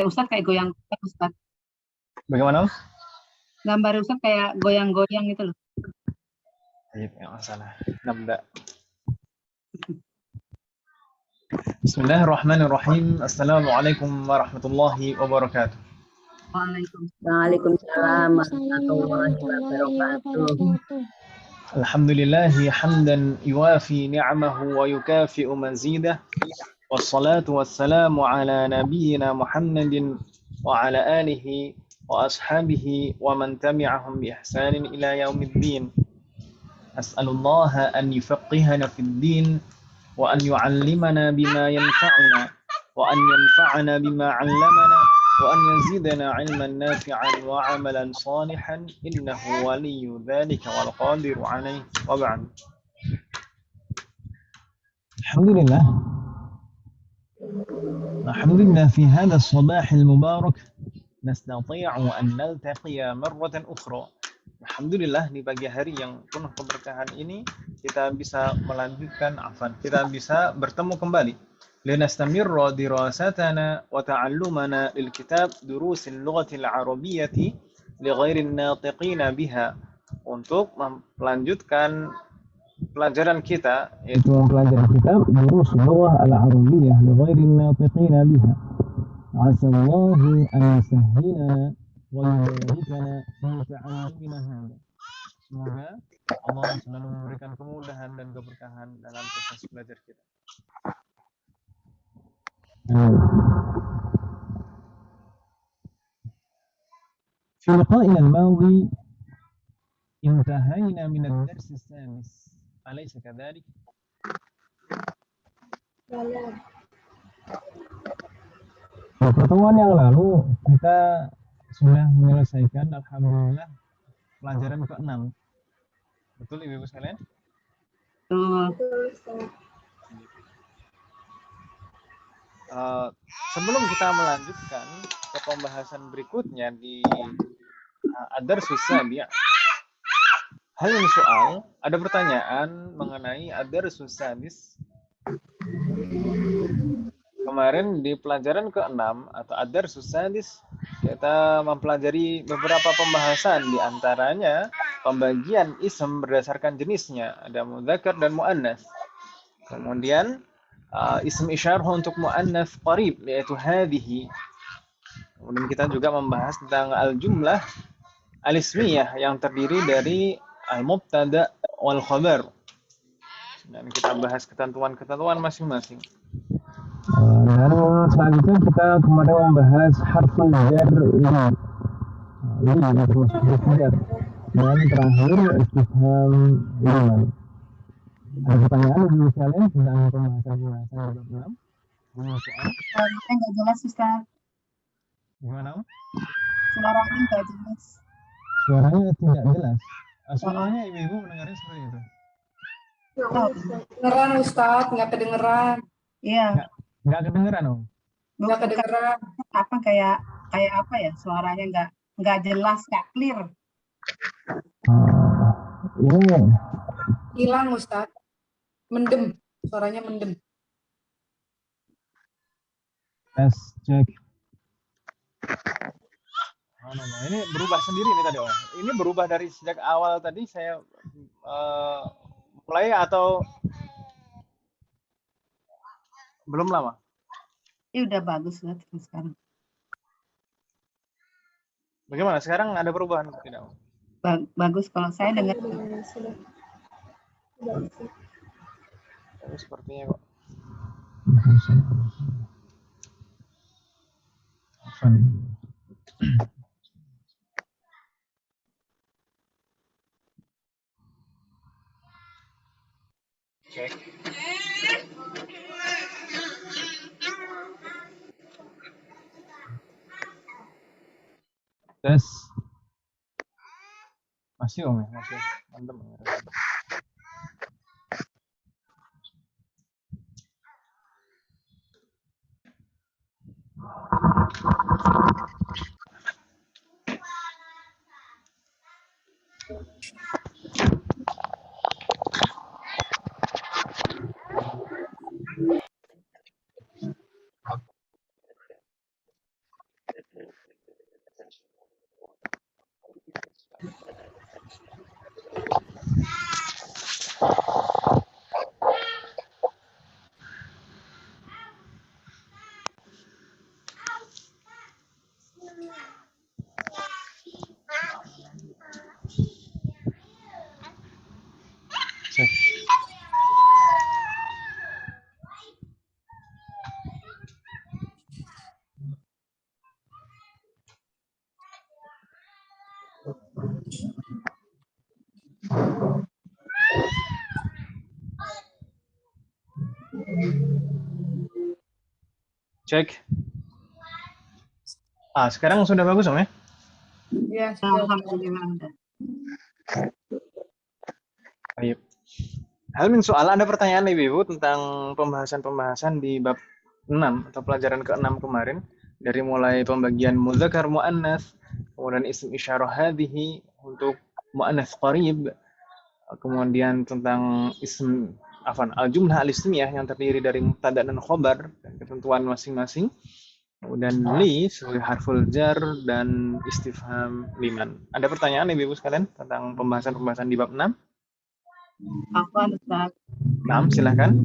Ustadz kayak goyang Ustadz. Bagaimana? Gambar Ustadz kayak goyang-goyang gitu loh. Iya, nggak masalah. Nabda. Bismillahirrahmanirrahim. Assalamualaikum warahmatullahi wabarakatuh. Waalaikumsalam warahmatullahi wabarakatuh. Alhamdulillahi hamdan yuwafi ni'amahu wa yukafi'u mazidah. Wassalatu wassalamu ala nabiyyina Muhammadin wa ala alihi wa ashabihi wa man tabi'ahum bi ihsanin ila yaumiddin. As'alullaha an yufaqqihana fid din wa an yu'allimana bima yanfa'una wa an yanfa'ana bima 'allamana wa an yazidana 'ilman nafi'an wa 'amalan salihan innahu waliyyu dzalika wal qadiru 'alaihi wa ba'd. Alhamdulillah fi hadha as-sabah al-mubarak nastati'u an naltaqiya marratan ukhra. Alhamdulillah di pagi hari yang penuh keberkahan ini kita bisa melanjutkan kita bisa bertemu kembali linastamirra dirasatana wa ta'allumana lil kitab durusil lughatil arabiyyati li ghairin natiqina biha, untuk melanjutkan pelajaran kita, yaitu mempelajari kitab durus lughah al-arabiyyah li ghairin natiqina biha. Asallahu an yusahhilana semoga Allah selalu memberikan kemudahan dan keberkahan dalam proses belajar kita. في لقائنا الماضي انتهينا من الدرس السادس، أليس كذلك؟ Di pertemuan yang lalu kita sudah menyelesaikan alhamdulillah pelajaran ke-6. Betul Ibu sekalian? Sebelum kita melanjutkan ke pembahasan berikutnya di ad-darsus sabi', hal ini soal, ada pertanyaan mengenai ad-darsus sadis. Kemarin di pelajaran ke-6 atau ad-darsus sadis kita mempelajari beberapa pembahasan, di antaranya pembagian ism berdasarkan jenisnya, ada mudzakkar dan muannas. Kemudian ism isyarah untuk muannas qarib yaitu hadhihi. Kemudian kita juga membahas tentang al-jumlah al-ismiyah yang terdiri dari al-mubtada wal khabar. Dan kita bahas ketentuan-ketentuan masing-masing. Dan selanjutnya kita kemarin membahas harful jar li jar, dan terakhir istifham liman. Ada pertanyaan di sekalian tentang pembahasan bab 6? Suaranya nggak jelas Ustaz. Gimana? Suaranya nggak jelas. Suaranya tidak jelas. Suaranya ibu-ibu mendengarnya seperti itu. Kedengeran Ustaz, nggak kedengeran. Iya. Nggak kedengeran Om? Nggak kedengeran. Apa kayak apa ya? Suaranya nggak jelas, nggak clear. Ini Hilang Ustaz. Mendem, suaranya mendem. tes cek. Ini berubah sendiri nih tadi Om. Ini berubah dari sejak awal tadi saya mulai atau belum lama? Ini udah bagus lah sekarang. Bagaimana? Sekarang ada perubahan atau tidak? Bagus kalau saya dengar. Sepertinya kok. Cek. Tes. Masih Om ya? Masih. Mantap. Cek. Sekarang sudah bagus Om ya? Ya, sudah. Alhamdulillah udah. Baik. Hal min soal, ada pertanyaan nih Ibu tentang pembahasan-pembahasan di bab 6 atau pelajaran ke-6 kemarin, dari mulai pembagian muzakkar muannas, kemudian isim isyarah hadhihi untuk muannas qarib, kemudian tentang isim al-jumlah al-ismiyah yang terdiri dari mubtada dan khobar dan ketentuan masing-masing. Kemudian li sebagai harful jar dan istifham liman. Ada pertanyaan nih Ibu sekalian tentang pembahasan-pembahasan di bab 6? Afwan Ustaz, Nah, silahkan.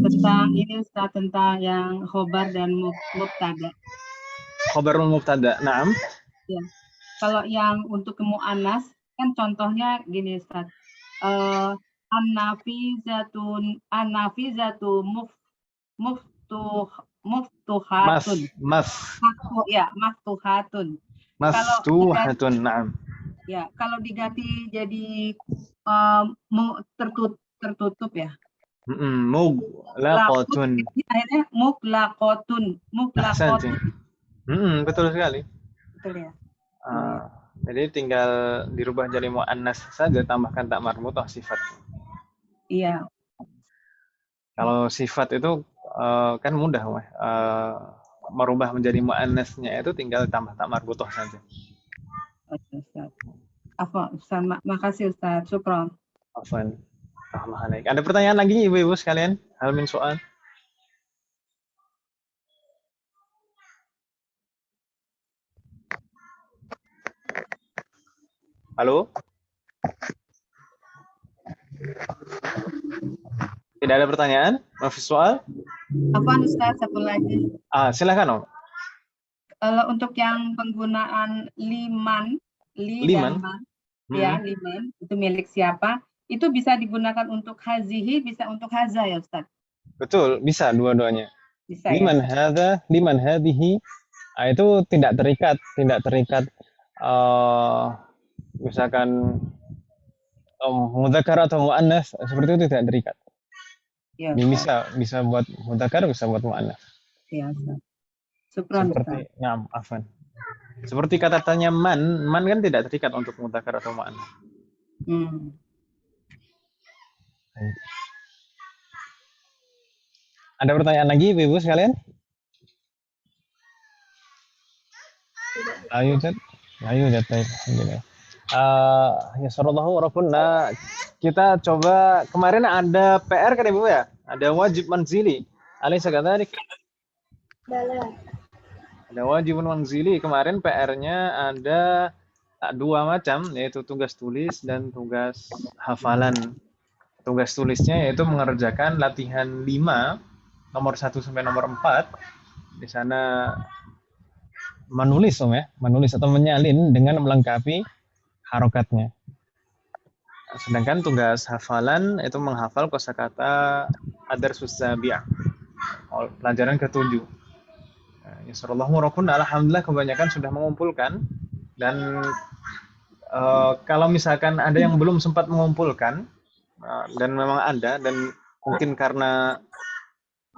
tentang ini Ustaz, tentang yang khobar dan mubtada. Khobarul mubtada. Naam. Ya. Kalau yang untuk muannas kan contohnya gini Ustaz. An-nafizatu muftuhatun. Maftuhatun. Maftuhatun, naam. Ya, kalau diganti jadi tertutup ya. Muglaqatun. Akhirnya muglaqatun. Betul sekali. Betul ya. Jadi tinggal dirubah jadi muannas saja, tambahkan tak marbuthah sifat. Iya. Kalau sifat itu kan mudah, merubah menjadi muannasnya itu tinggal tambah tak marbuthah saja. Oke, Ustaz. Ustaz, makasih Ustaz. Syukron. Afwan. Ada pertanyaan lagi Ibu-ibu sekalian? Hal min soal. Halo? Tidak ada pertanyaan? Mafis soal? Apaan Ustaz? Satu lagi. Silakan Om. Kalau untuk yang penggunaan liman. Dan man, ya liman itu milik siapa? Itu bisa digunakan untuk hazihi, bisa untuk haza ya Ustaz? Betul, bisa dua-duanya. Bisa liman ya? hadza, liman hadhihi, itu tidak terikat misalkan mudzakkar atau muannas, seperti itu tidak terikat. Ya, bisa buat mudzakkar, bisa buat muannas. Ya, Ustaz. Syukran, seperti afwan. Seperti kata-katanya man kan tidak terikat untuk mudzakkar atau muannas. Ada pertanyaan lagi Ibu sekalian? Ayo Jat. Alhamdulillah. Ya sallallahu rabbuna. Kita coba, kemarin ada PR kan Ibu ya? Ada wajib manzili. Alaysa kadzalik? Ada wajib manzili. Kemarin PR-nya ada dua macam, yaitu tugas tulis dan tugas hafalan. Tugas tulisnya yaitu mengerjakan latihan 5, nomor 1 sampai nomor 4. Di sana menulis menulis atau menyalin dengan melengkapi harokatnya. Sedangkan tugas hafalan itu menghafal kosakata ad-darsus sabi', pelajaran ke-7. Ya sallallahu rabbuna, alhamdulillah kebanyakan sudah mengumpulkan, dan kalau misalkan ada yang belum sempat mengumpulkan dan memang ada, dan mungkin karena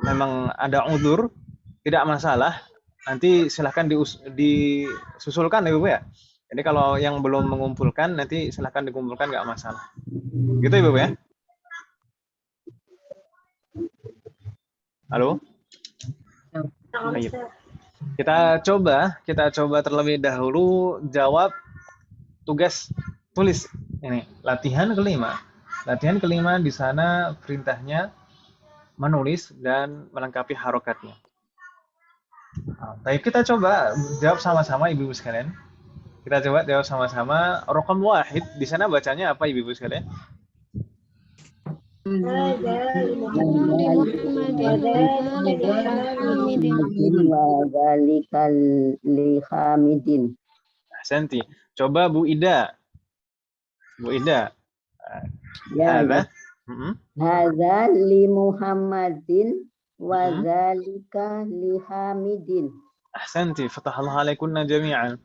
memang ada uzur, tidak masalah, nanti silahkan disusulkan ya Ibu ya. Jadi kalau yang belum mengumpulkan nanti silahkan dikumpulkan, nggak masalah. Gitu ya Ibu ya. Halo? Ayo. Kita coba terlebih dahulu jawab tugas tulis ini, latihan kelima. Latihan kelima di sana perintahnya menulis dan melengkapi harokatnya. Baik, kita coba jawab sama-sama Ibu-ibu sekalian. Kita coba jawab sama-sama. Raqam wahid di sana bacanya apa Ibu-ibu sekalian? Ahsanti. Coba Bu Ida. Ya. Hadza li Muhammadin wa dzalika li Hamidin. Ahsanti. Fatahallahu alaikunna jami'an.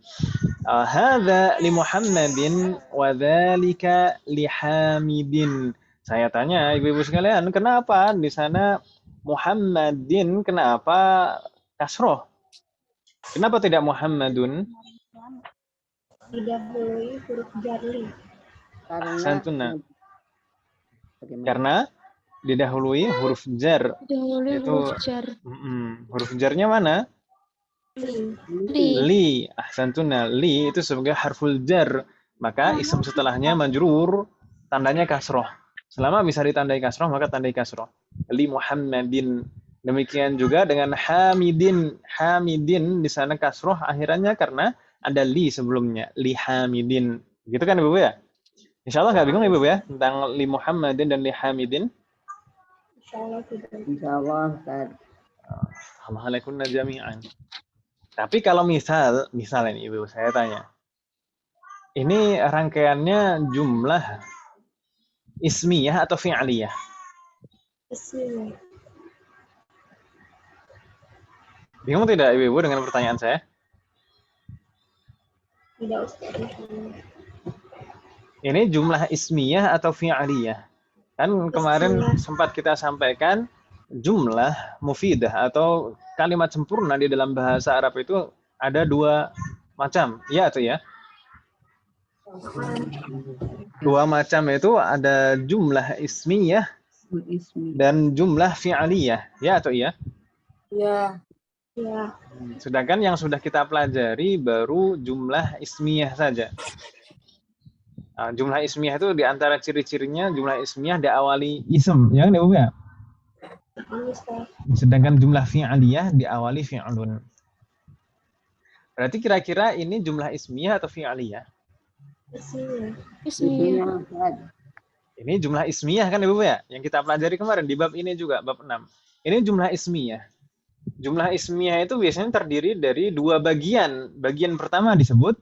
Hadza li Muhammadin wa dzalika li Hamidin. Saya tanya Ibu-ibu sekalian, kenapa di sana Muhammadin, kenapa kasroh. Kenapa tidak Muhammadun? Didahului huruf jar li. Ahsantuna. Karena didahului huruf jar. Didahului Itu huruf jar. huruf jarnya mana? Li. Li. Ahsantuna. Li itu sebagai harful jar. Maka isim setelahnya majrur, tandanya kasroh. Selama bisa ditandai kasroh, maka tandai kasroh. Li Muhammadin. Demikian juga dengan Hamidin. Hamidin di sana kasroh akhirannya karena ada li sebelumnya. Li Hamidin. Gitu kan Ibu ya? Insya Allah nggak bingung Ibu ya tentang li Muhammadin dan li Hamidin? Insyaallah tidak. Insyaallah, Ustaz. Alhamdulillah jami'an. Tapi kalau misal ini Ibu saya tanya. Ini rangkaiannya jumlah ismiyah atau fi'liyah? Bismillah. Bingung tidak Ibu dengan pertanyaan saya? Tidak Ustaz. Ini jumlah ismiyah atau fi'liyah? Kan kemarin sempat kita sampaikan jumlah mufidah atau kalimat sempurna di dalam bahasa Arab itu ada dua macam. Ya atau ya? Dua macam itu ada jumlah ismiyah dan jumlah fi'liyah. Ya atau iya? Ya. Ya. Sedangkan yang sudah kita pelajari baru jumlah ismiyah saja. Nah, jumlah ismiyah itu di antara ciri-cirinya jumlah ismiyah diawali ism, ya kan Ibu ya? Sedangkan jumlah fi'liyah diawali fi'lun. Berarti kira-kira ini jumlah ismiyah atau fi'liyah? Bismillah. Ini jumlah ismiyah kan Ibu ya? Yang kita pelajari kemarin di bab ini juga, bab 6. Ini jumlah ismiyah. Jumlah ismiyah itu biasanya terdiri dari dua bagian. Bagian pertama disebut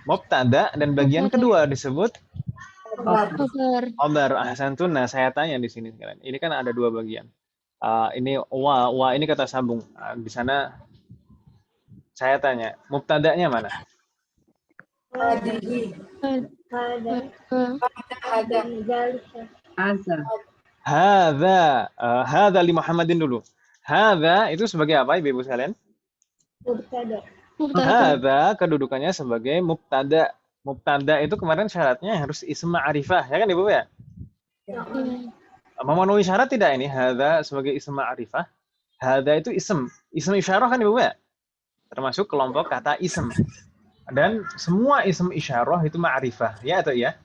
mubtada dan bagian kedua disebut khabar. Ahsantun. Nah, saya tanya di sini sekarang. Ini kan ada dua bagian. Ini wa ini kata sambung. Di sana saya tanya, mubtadanya mana? Hadza li Muhammadin dulu. Hadza itu sebagai apa Ibu sekalian? Mubtada. Hadza kedudukannya sebagai mubtada. Mubtada itu kemarin syaratnya harus ism ma'rifah, ya kan Ibu ya? Memenuhi syarat tidak ini hadza sebagai ism ma'rifah? Hadza itu ism isyarah kan Ibu ya? Termasuk kelompok kata ism. Dan semua ism isyarah itu ma'rifah, ya atau ya?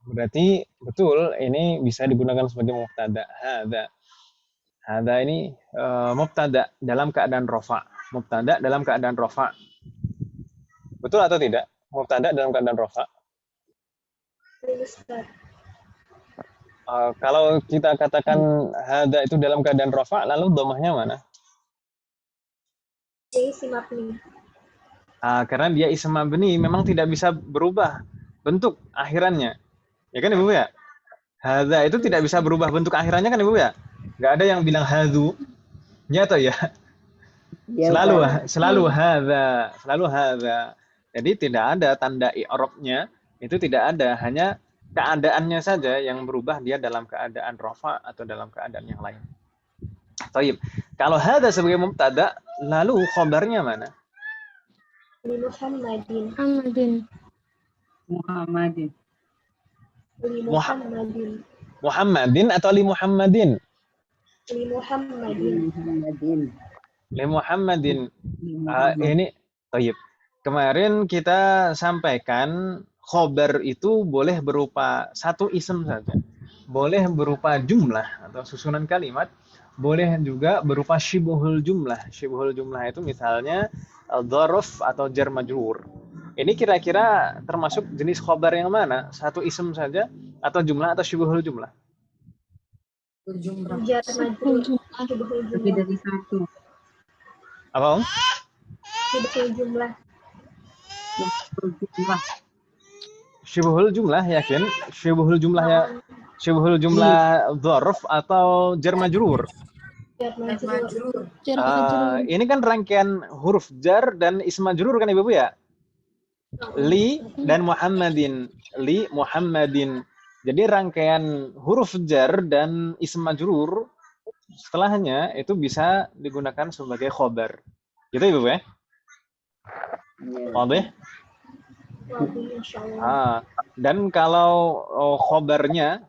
Berarti betul ini bisa digunakan sebagai mubtada. Hadza ini mubtada dalam keadaan rafa. Mubtada dalam keadaan rafa. Betul atau tidak? Mubtada dalam keadaan rafa. Kalau kita katakan hadza itu dalam keadaan rafa, lalu dhammahnya mana? Isim mabni. Karena dia isim mabni memang tidak bisa berubah bentuk akhirannya. Ya kan Ibu ya? Hadza itu tidak bisa berubah bentuk akhirannya kan Ibu ya? Nggak ada yang bilang hadzu. Ya atau ya? Selalu hadza. Jadi tidak ada tanda i'rabnya, itu tidak ada, hanya keadaannya saja yang berubah dia dalam keadaan rafa atau dalam keadaan yang lain. Baik. Kalau hadza sebagai mubtada, lalu khabarnya mana? Li Muhammadin. Li Muhammadin. Muhammadin atau li Muhammadin? Li Muhammadin. Li Muhammadin. Ini baik. Kemarin kita sampaikan khobar itu boleh berupa satu isim saja. Boleh berupa jumlah atau susunan kalimat. Boleh juga berupa syibhul jumlah. Syibhul jumlah itu misalnya dzaraf atau jar majrur. Ini kira-kira termasuk jenis khobar yang mana? Satu isim saja atau jumlah atau syibhul jumlah? Jar majrur. Lebih dari satu. Apa Om? Syibhul jumlah. Syibhul jumlah, yakin? Syibhul jumlah ya, syibhul jumlah dzaraf atau jar majrur? Jar majrur. Ini kan rangkaian huruf jar dan ism majrur kan Ibu ya? Li dan Muhammadin. Li Muhammadin. Jadi rangkaian huruf jar dan ism majrur setelahnya itu bisa digunakan sebagai khobar. Gitu Ibu ya? Wadah? Dan kalau khobarnya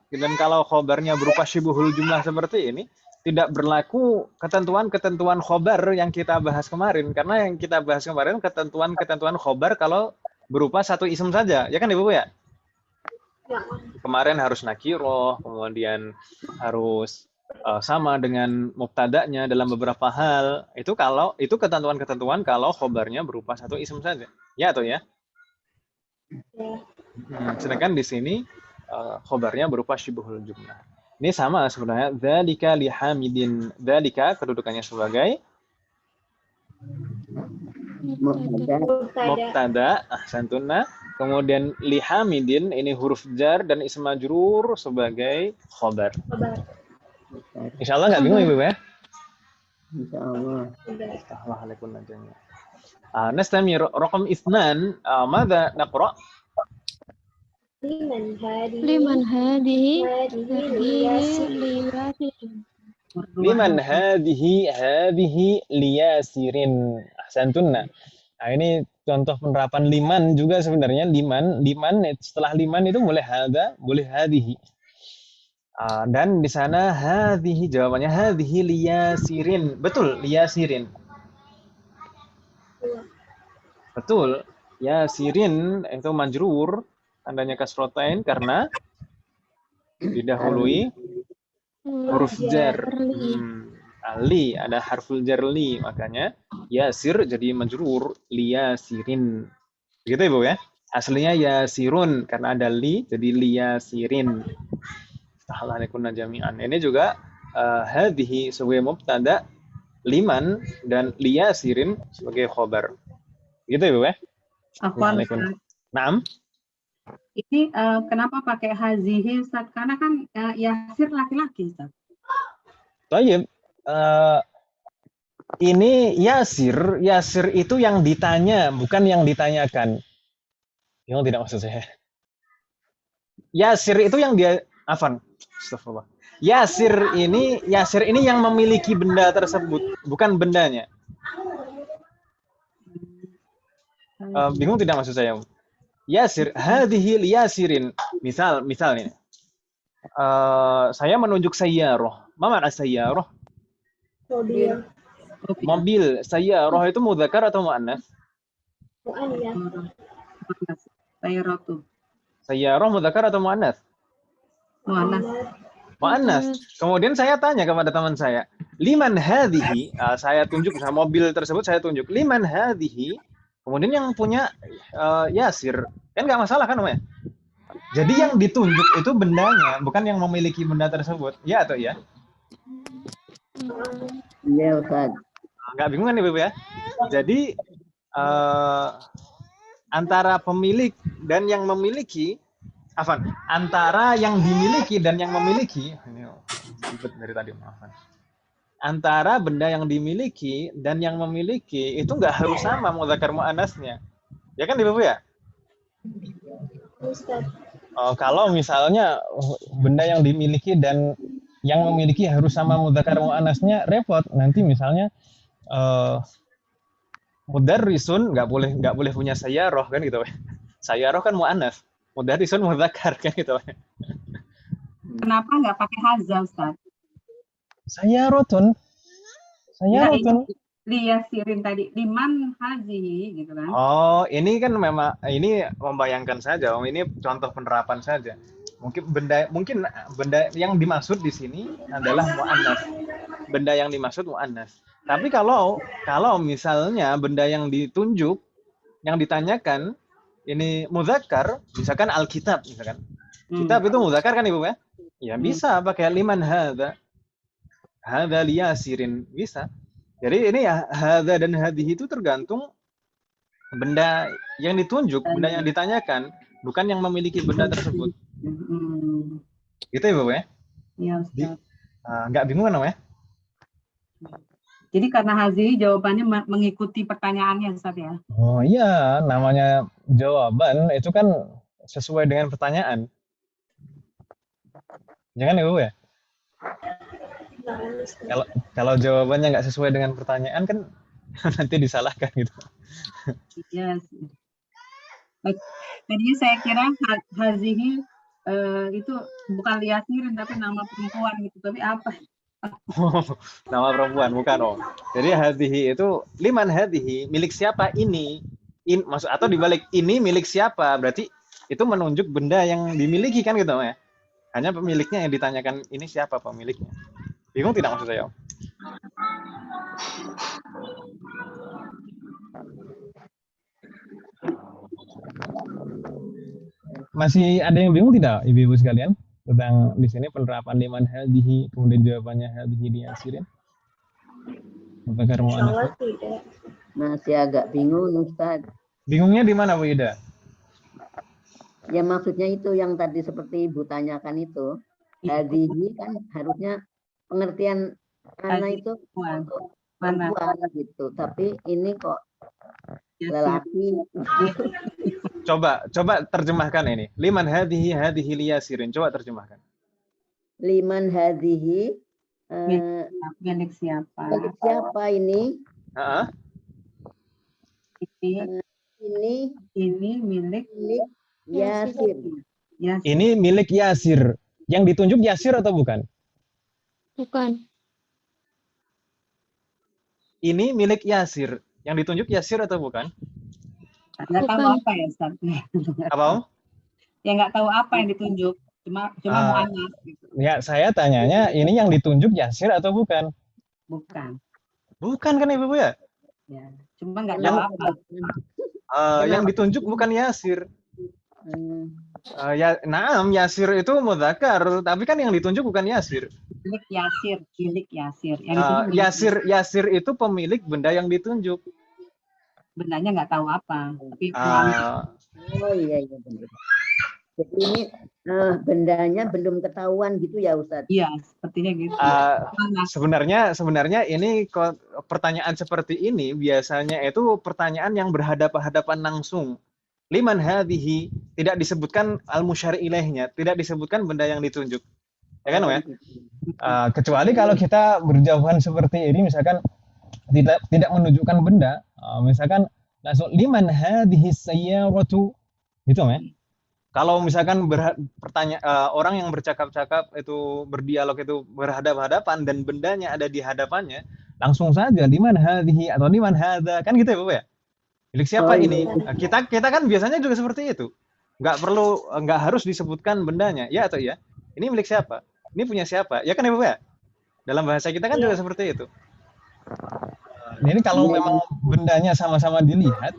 berupa syibhul jumlah seperti ini, tidak berlaku ketentuan-ketentuan khobar yang kita bahas kemarin. Karena yang kita bahas kemarin ketentuan-ketentuan khobar kalau berupa satu isim saja. Ya kan Ibu ya? Kemarin harus nakiroh, kemudian harus sama dengan mubtada'nya dalam beberapa hal. Itu ketentuan-ketentuan kalau khobarnya berupa satu isim saja. Ya atau ya? Sedangkan di sini khobarnya berupa syibhul jumlah. Ini sama sebenarnya. Dzalika lihamidin. Dzalika kedudukannya sebagai mubtada, ahsantunna. Kemudian lihamidin ini huruf jar dan ism majrur sebagai khobar. Insyaallah nggak bingung Ibu ya? Insyaallah. Alhamdulillah. Nastamir raqam 2. Madza naqra? Liman hadhihi Liman hadhihi liyasirin. Ahsantunna. Nah, ini contoh penerapan liman juga sebenarnya. Liman setelah liman itu boleh hadza, boleh hadhihi. Dan di sana hadhihi jawabannya hadhihi liyasirin. Betul, liyasirin. Betul. Yasirin itu majrur, tandanya kasrotain karena didahului huruf jar. Li ada harful jar li, makanya yasir jadi majrur liyasirin. Begitu Ibu ya? Aslinya yasirun karena ada li jadi liyasirin. Alaikum jami'an. Ini juga hadhihi sebagai mubtada, liman dan liyasirin sebagai khobar. Gitu Ibu ya? Naam. Ini kenapa pakai hazihi Ustaz? Karena kan Yasir laki-laki Ustaz. Baik. Ini Yasir itu yang ditanya, bukan yang ditanyakan. Yang tidak maksud saya. Yasir itu yang dia Astagfirullah. Yasir ini yang memiliki benda tersebut, bukan bendanya. Bingung tidak maksud saya? Yasir, hadhihi liyasirin. Misal ini. Saya menunjuk sayyarah. Ma makna sayyarah? Mobil. Sayyarah itu mudzakkar atau muannas? Mu'annas. Sayyaratu. Sayyarah mudzakkar atau muannas? Muannas. Kemudian saya tanya kepada teman saya, liman hadhihi? Saya tunjuk mobil tersebut, saya tunjuk liman hadhihi. Kemudian yang punya Yasir, kan nggak masalah kan namanya? Jadi yang ditunjuk itu bendanya, bukan yang memiliki benda tersebut. Ya atau ya? Iya Ustaz. Nggak bingung kan Ibu ya? Jadi antara pemilik dan yang memiliki, antara yang dimiliki dan yang memiliki, ini ribet dari tadi, maafan. Antara benda yang dimiliki dan yang memiliki itu nggak harus sama mudzakkar muannasnya. Ya kan Ibu ya? Kalau misalnya benda yang dimiliki dan yang memiliki harus sama mudzakkar muannasnya repot. Nanti misalnya mudarrisun nggak boleh punya sayyarah kan gitu. Sayyarah kan muannas, mudarrisun mudzakkar kan gitu. Kenapa nggak pakai haza Ustaz? Sayyarotun. Liyasirin tadi liman hazihi gitu kan. Oh, ini kan memang ini membayangkan saja. Ini contoh penerapan saja. Mungkin benda yang dimaksud di sini adalah muannas. Benda yang dimaksud muannas. Tapi kalau misalnya benda yang ditunjuk, yang ditanyakan ini mudzakkar, misalkan Alkitab misalkan. Kitab itu mudzakkar kan Ibu ya? Ya bisa pakai liman hadza. Hadza liyasirin bisa. Jadi ini ya hadza dan hadhihi itu tergantung benda yang ditunjuk, benda yang ditanyakan, bukan yang memiliki benda tersebut. Gitu ya, Bu ya? Iya, Ustaz. Nggak bingung kan namanya? Jadi karena hazihi jawabannya mengikuti pertanyaannya Ustaz ya? Oh iya, namanya jawaban itu kan sesuai dengan pertanyaan. Jangan ya, Bu ya? Nah, Ustaz. Kalau jawabannya nggak sesuai dengan pertanyaan kan nanti disalahkan gitu. Yes. Baik. Tadinya saya kira hazihi itu bukan liasirin tapi nama perempuan gitu. Tapi apa? Nama perempuan bukan Om. Jadi hadhihi itu liman hadhihi, milik siapa ini? Maksud atau dibalik ini milik siapa? Berarti itu menunjuk benda yang dimiliki kan gitu ya. Hanya pemiliknya yang ditanyakan ini siapa pemiliknya. Bingung tidak maksud saya Om? Masih ada yang bingung tidak ibu-ibu sekalian tentang di sini penerapan liman hadhihi kemudian jawabannya hadhihi diasirin? Apakah Insya Allah mu'annats? tidak. Masih agak bingung Ustaz. Bingungnya di mana Bu Ida? Ya maksudnya itu yang tadi seperti Ibu tanyakan itu. Hadihi kan harusnya pengertian anak itu Perempuan. untuk Mana? perempuan gitu. Tapi ini kok Yasir. lelaki. Coba terjemahkan ini. Liman hadhihi liyasirin. Coba terjemahkan. Liman hadihi Milik siapa? milik siapa ini? Heeh. Ini milik Milik Yasir. Yasir. Ini milik Yasir. Yang ditunjuk Yasir atau bukan? Bukan. Ini milik Yasir. Yang ditunjuk Yasir atau bukan? Nggak tahu Bukan. apa ya Ustaz. Apa Om? Ya nggak tahu apa yang ditunjuk. Cuma mu'annas gitu. Ya, saya tanyanya ini yang ditunjuk Yasir atau bukan? Bukan. Bukan kan Ibu ya? Ya. Cuma nggak tahu apa. Yang ditunjuk bukan Yasir. Naam, Yasir itu mudzakkar, tapi kan yang ditunjuk bukan Yasir. Milik Yasir. Yang ditunjuk milik Yasir itu pemilik benda yang ditunjuk. bendanya nggak tahu apa. Tapi Oh iya benar. Jadi ini bendanya belum ketahuan gitu ya Ustaz? iya, sepertinya gitu. Sebenarnya ini pertanyaan seperti ini biasanya itu pertanyaan yang berhadapan-hadapan langsung. Liman hadhihi tidak disebutkan al-musyari ilaihnya, tidak disebutkan benda yang ditunjuk. Ya kan, Om ya? Kecuali kalau kita berjawaban seperti ini misalkan tidak menunjukkan benda, misalkan langsung liman hadhihi sayyaratu gitu ya. Kalau misalkan orang yang bercakap-cakap itu berdialog itu berhadapan-hadapan dan bendanya ada di hadapannya, langsung saja liman hadhihi atau liman hadza kan gitu ya, Bapak ya? Milik siapa ini? Kita kan biasanya juga seperti itu. Nggak harus disebutkan bendanya, ya atau ya? Ini milik siapa? Ini punya siapa? Ya kan ya, Bapak ya? Dalam bahasa kita kan juga seperti itu. Ini kalau memang bendanya sama-sama dilihat,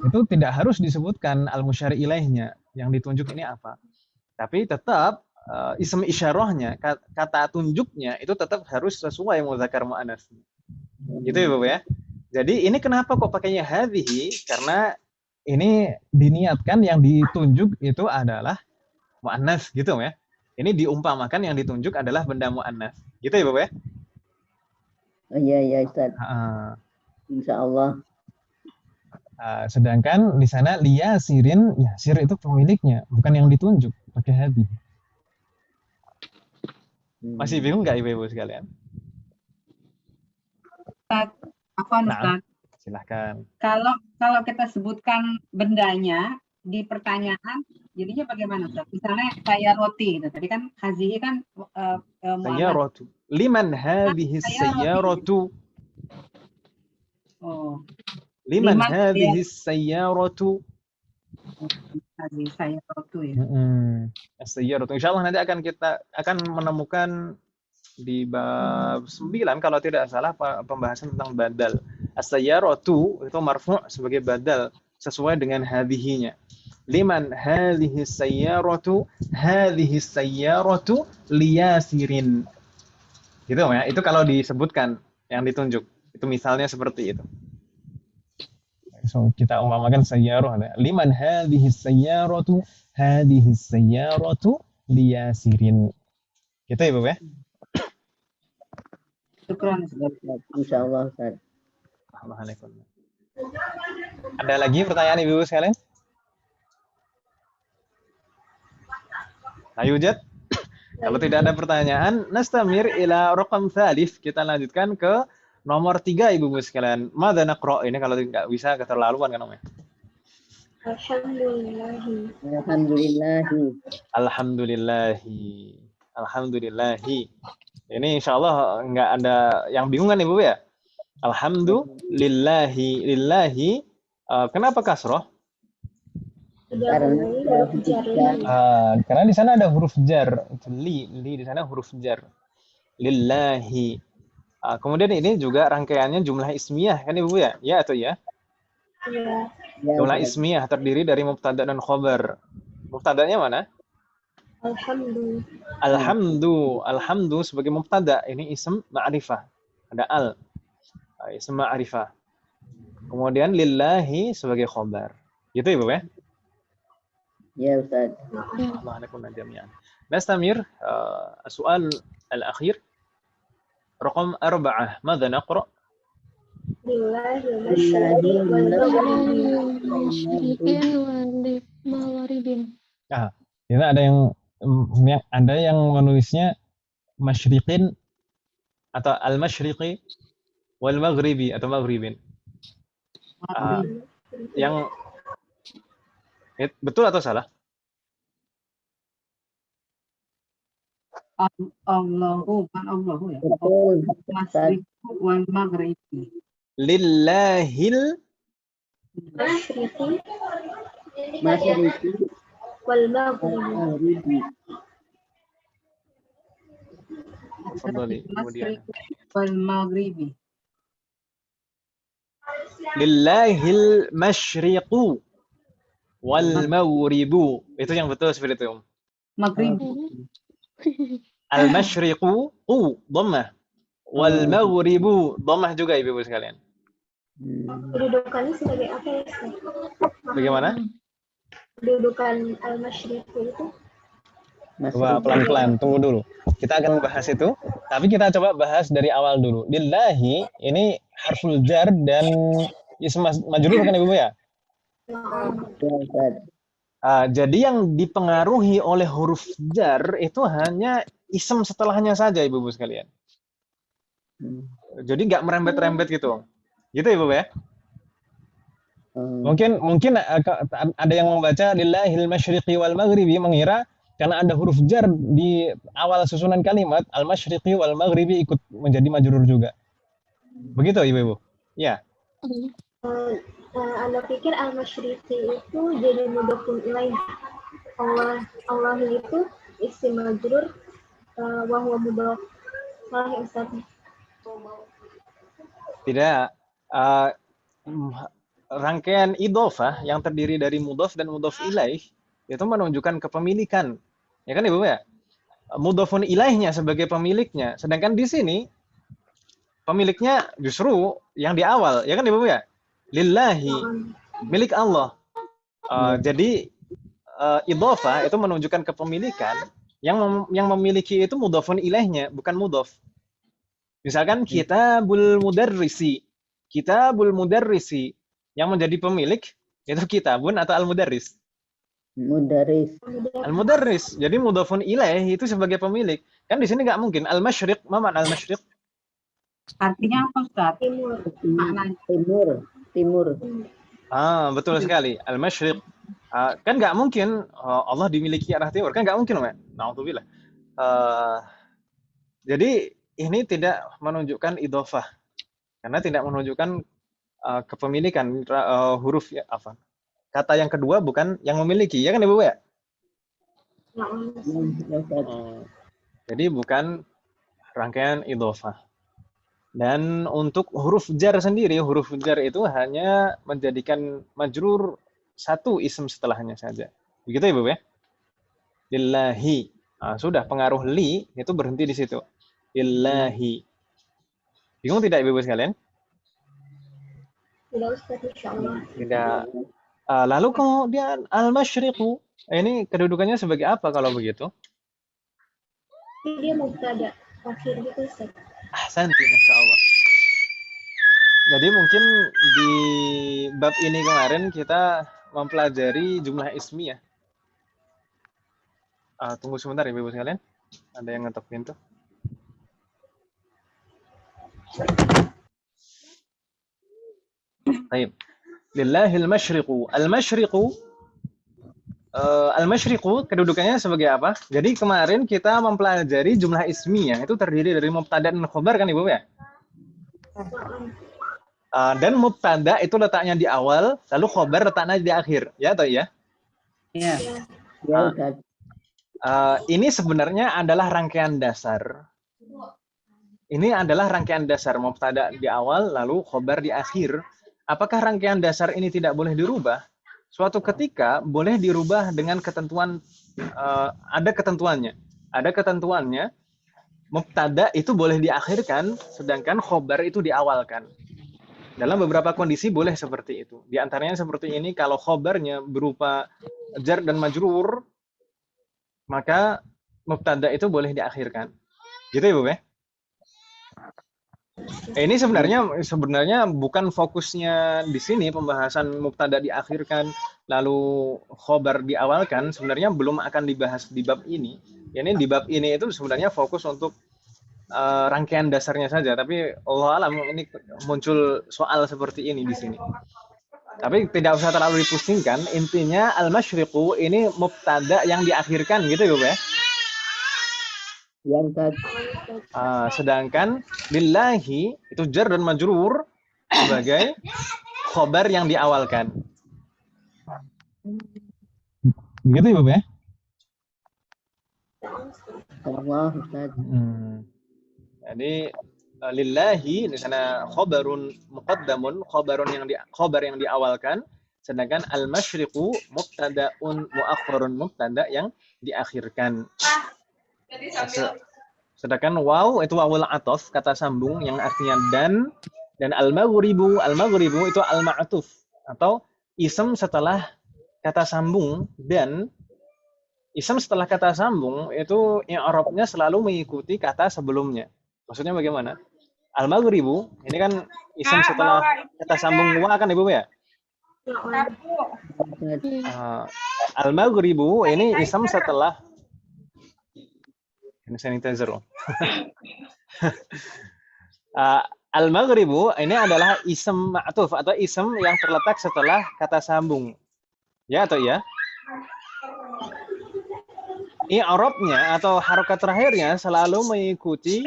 itu tidak harus disebutkan al-musyari ilaihnya, yang ditunjuk ini apa. Tapi tetap ism isyarahnya, kata tunjuknya itu tetap harus sesuai mudzakkar muannats. Gitu ya Bapak ya. Jadi ini kenapa kok pakainya hadhihi? Karena ini diniatkan yang ditunjuk itu adalah muannats gitu ya. Ini diumpamakan yang ditunjuk adalah benda muannats. Gitu ya Bapak ya. Oh iya Ustaz. Insya Allah. Sedangkan di sana liyasirin, Yasir itu pemiliknya, bukan yang ditunjuk pakai hadhi. Masih bingung nggak ibu-ibu sekalian? Ustaz. Silahkan. Kalau kita sebutkan bendanya di pertanyaan, jadinya bagaimana Ustaz? Misalnya saya roti, gitu. Tadi kan hazihi kan sayyaratu. Liman hadhihi sayyaratu? Oh. Liman hadhihi sayyaratu? Hadhihi sayyaratu ya. Sayyaratu. Insyaallah nanti kita akan menemukan di bab 9 kalau tidak salah pembahasan tentang badal. As-sayyaratu itu marfu' sebagai badal sesuai dengan hadhihinya. Liman hadhihi sayyaratu? Hadhihi sayyaratu liyasirin. Gitu ya. Itu kalau disebutkan yang ditunjuk. Itu misalnya seperti itu. So, kita umpamakan sayyarah. Liman hadhihi sayyaratu? Hadhihi sayyaratu liyasirin. Gitu ya, Bapak ya? Syukran. Insyaallah Ustaz. Ada lagi pertanyaan Ibu sekalian? Ayo Jet. Kalau tidak ada pertanyaan, nastamir ila raqam thalith. Kita lanjutkan ke nomor 3, Ibu-ibu sekalian. Madza naqra? Ini kalau tidak bisa keterlaluan kan namanya. Alhamdulillahi. Alhamdulillahi. Alhamdulillahi. Alhamdulillahi. Ini insya Allah nggak ada yang bingung kan Ibu ya? Alhamdulillahi. Lillahi. Kenapa kasroh? Karena huruf jar li. Karena di sana ada huruf jar. Li di sana huruf jar. Lillahi. Kemudian ini juga rangkaiannya jumlah ismiyah kan Ibu ya? Ya atau ya? Ya. Jumlah ismiyah terdiri dari mubtada dan khobar. Mubtadanya mana? Alhamdulillah. Alhamdu sebagai mubtada. Ini ism ma'rifah. Ada al. Ism ma'rifah. Kemudian lillahi sebagai khobar. Gitu Ibu ya? Ya Ustaz. Allah lakunna jami'an. Nastamir soal al-akhir. Raqam 4. Madza naqra? Lillahi masyariq wal maghrib. Masyriqin wal maghribin. Kita ada yang menulisnya masyriqin atau al-masyriqi wal maghribi atau maghribin. Yang betul atau salah? Allahu kan Allahu ya. Betul. Masyriq wal maghrib. Lillahil Masyriqi Masyriqi wal maghrib. maghribi. Fadhali, kemudian. Masyriq wal maghribi. Lillahil masyriqu wal maghribu. Itu yang betul seperti itu. Maghrib. Al masyriqu dhammah wal maghribu dhammah juga Ibu sekalian. Kedudukannya sebagai apa ya, Ustaz? Bagaimana? Kedudukan al-masyriqi itu Coba pelan-pelan, tunggu dulu. Kita akan bahas itu, tapi kita coba bahas dari awal dulu. Lillahi ini harful jar dan ism majrur kan Ibu ya? Ya Ustaz. Jadi yang dipengaruhi oleh huruf jar itu hanya ism setelahnya saja Ibu sekalian. Jadi nggak merembet-rembet gitu. Gitu Ibu ya? Mungkin ada yang membaca lillahil masyriqi wal maghribi mengira karena ada huruf jar di awal susunan kalimat al masyriqi wal maghribi ikut menjadi majrur juga. Begitu Ibu? Ya. Anda pikir al-masyriqi itu jadi mudhofun ilaih. Allah itu isim majrur wa huwa mudhof. Salah ya Ustaz? Tidak. Rangkaian idhofah yang terdiri dari mudhof dan mudhof ilaih itu menunjukkan kepemilikan. Ya kan Ibu ya? Mudhofun ilaihnya sebagai pemiliknya. Sedangkan di sini pemiliknya justru yang di awal. Ya kan Ibu ya? Lillahi, milik Allah. Jadi idhofah itu menunjukkan kepemilikan. Yang memiliki itu mudhofun ilaihnya, bukan mudhof. Misalkan kitabul mudarrisi. Kitabul mudarrisi yang menjadi pemilik itu kitabun atau al-mudarris. Mudaris. Al-mudarris. Jadi mudhofun ilaih itu sebagai pemilik. Kan di sini nggak mungkin al-masyriq, mana al-masyriq? Artinya apa Ustaz? Timur. Maknanya. Timur. Betul sekali. Al-masyriq. Kan nggak mungkin Allah dimiliki arah timur. Kan nggak mungkin, Mbak. Na'udzubillah. Jadi ini tidak menunjukkan idhofah. Karena tidak menunjukkan kepemilikan huruf apa? Kata yang kedua bukan yang memiliki, ya kan Ibu ya? Jadi bukan rangkaian idhofah. Dan untuk huruf jar sendiri, huruf jar itu hanya menjadikan majrur satu ism setelahnya saja. Begitu Ibu ya? Lillahi. Sudah pengaruh li itu berhenti di situ. Lillahi. Bingung tidak Ibu sekalian? Tidak Ustaz, insyaallah. Tidak. Lalu kemudian al-masyriqu, ini kedudukannya sebagai apa kalau begitu? Dia mubtada akhir gitu Ustaz. Ahsanti, Masya Allah. Jadi mungkin di bab ini kemarin kita mempelajari jumlah ismiyah. Tunggu sebentar ya Ibu sekalian. Ada yang ngetok pintu? Baik. Lillahil masyriqu. Al-masyriqu kedudukannya sebagai apa? Jadi kemarin kita mempelajari jumlah ismiyah itu terdiri dari mubtada dan khobar kan Ibu ya? Dan mubtada itu letaknya di awal, lalu khobar letaknya di akhir, ya atau ya? Iya. Ya, Ustaz. Ini sebenarnya adalah rangkaian dasar. Ini adalah rangkaian dasar mubtada di awal, lalu khobar di akhir. Apakah rangkaian dasar ini tidak boleh dirubah? Suatu ketika boleh dirubah dengan ketentuan, ada ketentuannya. Ada ketentuannya, mubtada itu boleh diakhirkan, sedangkan khobar itu diawalkan. Dalam beberapa kondisi boleh seperti itu. Di antaranya seperti ini, kalau khobarnya berupa jar dan majrur, maka mubtada itu boleh diakhirkan. Gitu ya, Bu ya? Ini sebenarnya bukan fokusnya di sini pembahasan mubtada diakhirkan lalu khobar diawalkan, sebenarnya belum akan dibahas di bab ini. Ini di bab ini itu sebenarnya fokus untuk rangkaian dasarnya saja, tapi Allah alam ini muncul soal seperti ini di sini. Tapi tidak usah terlalu dipusingkan, intinya al-masyriqu ini mubtada yang diakhirkan gitu ya, Bu ya. Ya, Ustaz. Sedangkan lillahi itu jar dan majrur sebagai khobar yang diawalkan. Begitu ya, Bu ya? Allah, Ustaz. Jadi lillahi di sana khobarun muqaddamun, khobar yang diawalkan, sedangkan al-masyriqu mubtadaun muakhkharun, mubtada yang diakhirkan. Sedangkan waw itu wawul atof, kata sambung yang artinya dan al-maghribu itu al-ma'tuf atau ism setelah kata sambung, dan ism setelah kata sambung itu i'rabnya selalu mengikuti kata sebelumnya. Maksudnya bagaimana? Al-maghribu ini kan ism setelah kata sambung wa kan Ibu ya? Al-maghribu ini ism setelah ini sanitizer loh. Al-maghribu ini adalah ism ma'tuf atau ism yang terletak setelah kata sambung. Ya atau ya? I'rabnya atau harokat terakhirnya selalu mengikuti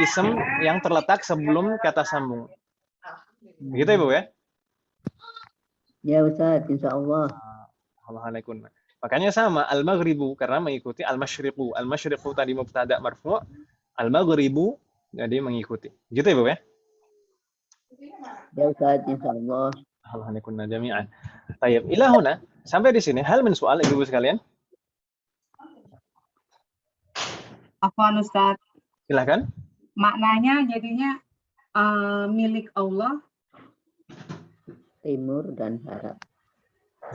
ism yang terletak sebelum kata sambung. Begitu Ibu ya? Ya, Ustaz, insyaallah. Alaikum. Makanya sama al-maghribu karena mengikuti al-masyriqu. Al-masyriqu tadi mubtada marfu', al-maghribu jadi mengikuti. Gitu ya, Bu ya? Ya, Ustaz, insyaallah. Alhamdulillah jami'an. Baik, ila huna sampai di sini hal min soal Ibu sekalian. Afwan Ustaz. Silakan. Maknanya jadinya milik Allah Timur dan barat.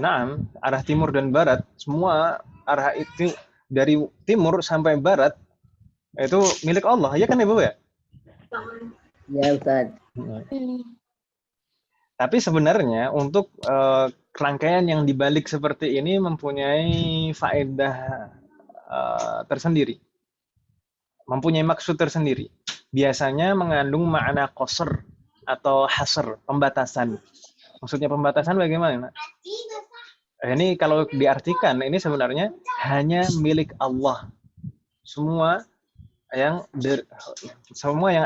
Nah, arah timur dan barat, semua arah itu dari timur sampai barat itu milik Allah, ya kan Ibu ya? Ya, Ustaz. Tapi sebenarnya untuk rangkaian yang dibalik seperti ini mempunyai faedah tersendiri, mempunyai maksud tersendiri. Biasanya mengandung makna qasr atau hasr, pembatasan. Maksudnya pembatasan bagaimana? Ini kalau diartikan, ini sebenarnya hanya milik Allah. Semua yang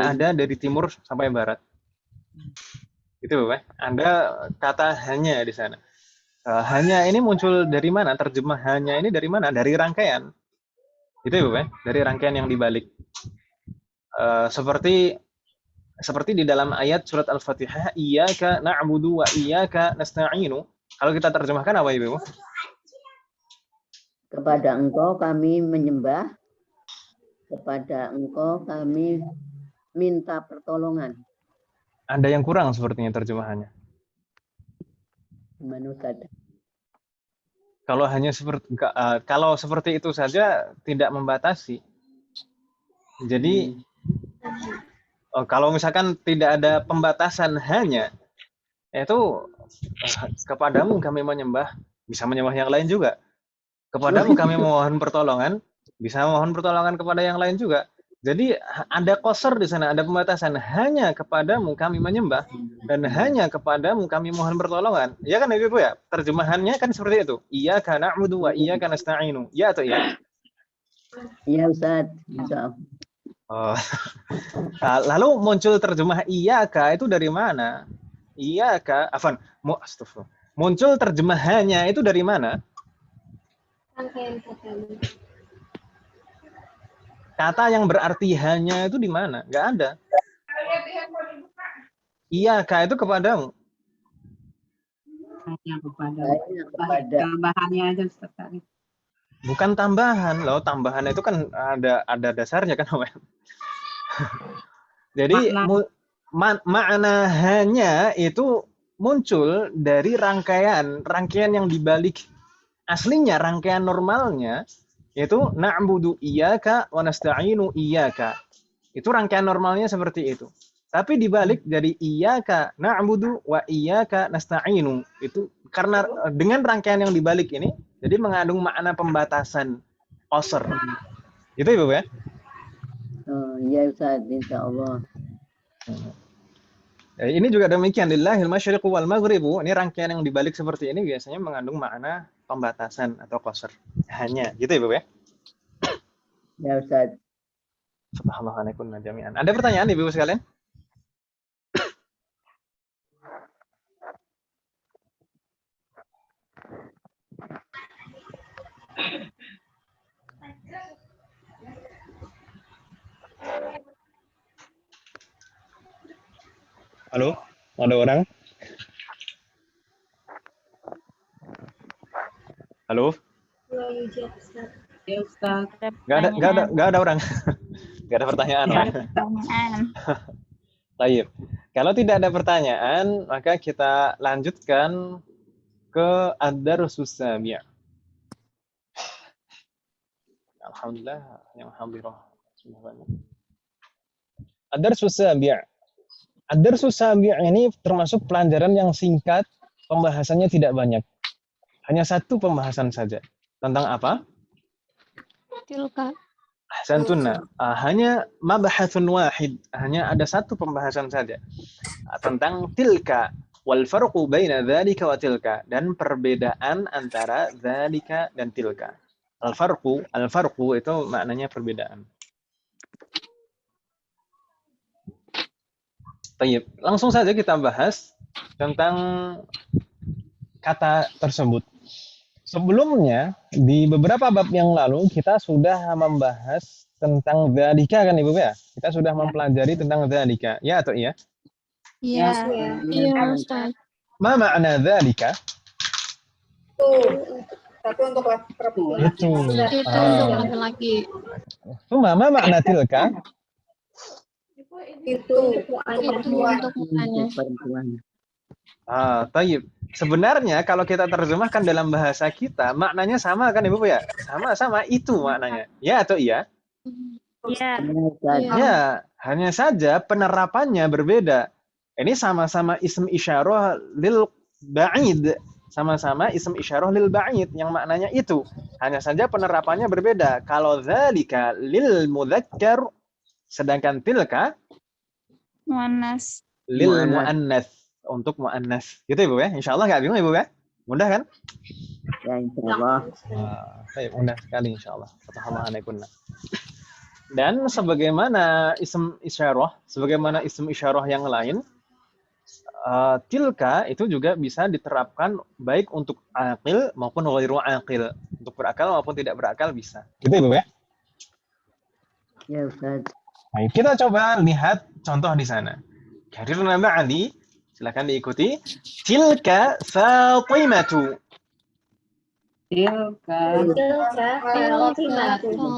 ada dari timur sampai barat. Itu, Pak. Anda kata hanya di sana. Hanya ini muncul dari mana? Terjemahannya ini dari mana? Dari rangkaian. Itu ya, Pak. Dari rangkaian yang dibalik. Seperti di dalam ayat surat Al-Fatihah, iyyaka na'budu wa iyyaka nasta'inu. Kalau kita terjemahkan apa Ibu? Kepada Engkau kami menyembah, kepada Engkau kami minta pertolongan. Ada yang kurang sepertinya terjemahannya. Gimana, Ustaz? Kalau seperti itu saja tidak membatasi. Jadi kalau misalkan tidak ada pembatasan hanya, itu kepadamu kami menyembah, bisa menyembah yang lain juga. Kepadamu kami memohon pertolongan, Bisa mohon pertolongan kepada yang lain juga. Jadi ada qasr di sana, ada pembatasan hanya kepadamu kami menyembah dan hanya kepadamu kami mohon pertolongan. Ya kan Ibu ya? Terjemahannya kan seperti itu. Iyyaka na'budu wa iyyaka nasta'inu. Ya atau ya? Iya Ustaz. Insya Allah. Oh. Nah, lalu muncul terjemah iyyaka itu dari mana? Iyyaka, astagfirullah. Muncul terjemahannya itu dari mana? Rangkaian katanya. Kata yang berarti hanya itu di mana? Nggak ada. Iyyaka itu kepadamu. Hanya kepada Hanya kepada tambahannya aja Ustaz tadi. Bukan tambahan loh, tambahan itu kan ada dasarnya kan. Jadi makna hanya itu muncul dari rangkaian yang dibalik aslinya, rangkaian normalnya yaitu na'budu iyyaka wa nasta'inu iyyaka. Itu rangkaian normalnya seperti itu. Tapi dibalik dari iyyaka na'budu wa iyyaka nasta'inu itu karena dengan rangkaian yang dibalik ini jadi mengandung makna pembatasan qasr. Itu Ibu ya? oh, iya Ustaz, insya Allah. Ini juga demikian, lillahil masyriqu wal maghribu. Ini rangkaian yang dibalik seperti ini biasanya mengandung makna pembatasan atau qasr. Hanya, gitu ya, Bu ya? Ya Ustaz. Subhanallah kunna jami'an. Ada pertanyaan Ibu sekalian? Halo, ada orang? Halo? Ya Ustaz. Nggak ada orang. Nggak ada pertanyaan. Baik. Kalau tidak ada pertanyaan, maka kita lanjutkan ke ad-darsus sabi'. Alhamdulillah yang hadirah. Ad-darsus sabi'. Ad-darsus sabi' ini termasuk pelajaran yang singkat, pembahasannya tidak banyak. Hanya satu pembahasan saja. Tentang apa? Tilka. Ahsantunna. Hanya mabahasun wahid. Hanya ada satu pembahasan saja. Tentang tilka. Wal farqu baina dzalika wa tilka. Dan perbedaan antara dzalika dan tilka. Al-farqu itu maknanya perbedaan. Baik, langsung saja kita bahas tentang kata tersebut. Sebelumnya, di beberapa bab yang lalu, kita sudah membahas tentang dzalika kan Ibu ya? Kita sudah mempelajari tentang dzalika. Ya atau iya? Iya. Iya, Ustaz. Ma makna dzalika? Tapi untuk perempuan. Itu. Itu untuk laki-laki. Ma makna tilka? Itu Itu untuk mukanya. Perempuan. Tayyib. Sebenarnya kalau kita terjemahkan dalam bahasa kita, maknanya sama kan Ibu ya? Sama-sama itu maknanya. Ya atau iya? Iya. Ya, Ustaz. Ya, hanya saja penerapannya berbeda. Ini sama-sama ism isyarah lil ba'id. Sama-sama ism isyarah lil ba'id yang maknanya itu. Hanya saja penerapannya berbeda. Kalau dzalika lil mudzakkar, sedangkan tilka Muannas. lil muannats, untuk muannats. Gitu Ibu ya? Insyaallah enggak bingung Ibu ya? Mudah kan? Ya, insya Allah. Baik, mudah sekali insyaallah. Fatahallahanaikunna. Dan sebagaimana ism isyarah yang lain, tilka itu juga bisa diterapkan baik untuk aqil maupun ghairu aqil. Untuk berakal maupun tidak berakal bisa. Gitu Ibu ya? Ya Ustaz. Baik, kita coba lihat contoh di sana. Karirna ma'ali, silakan diikuti. Tilka Fatimatu. Tilka.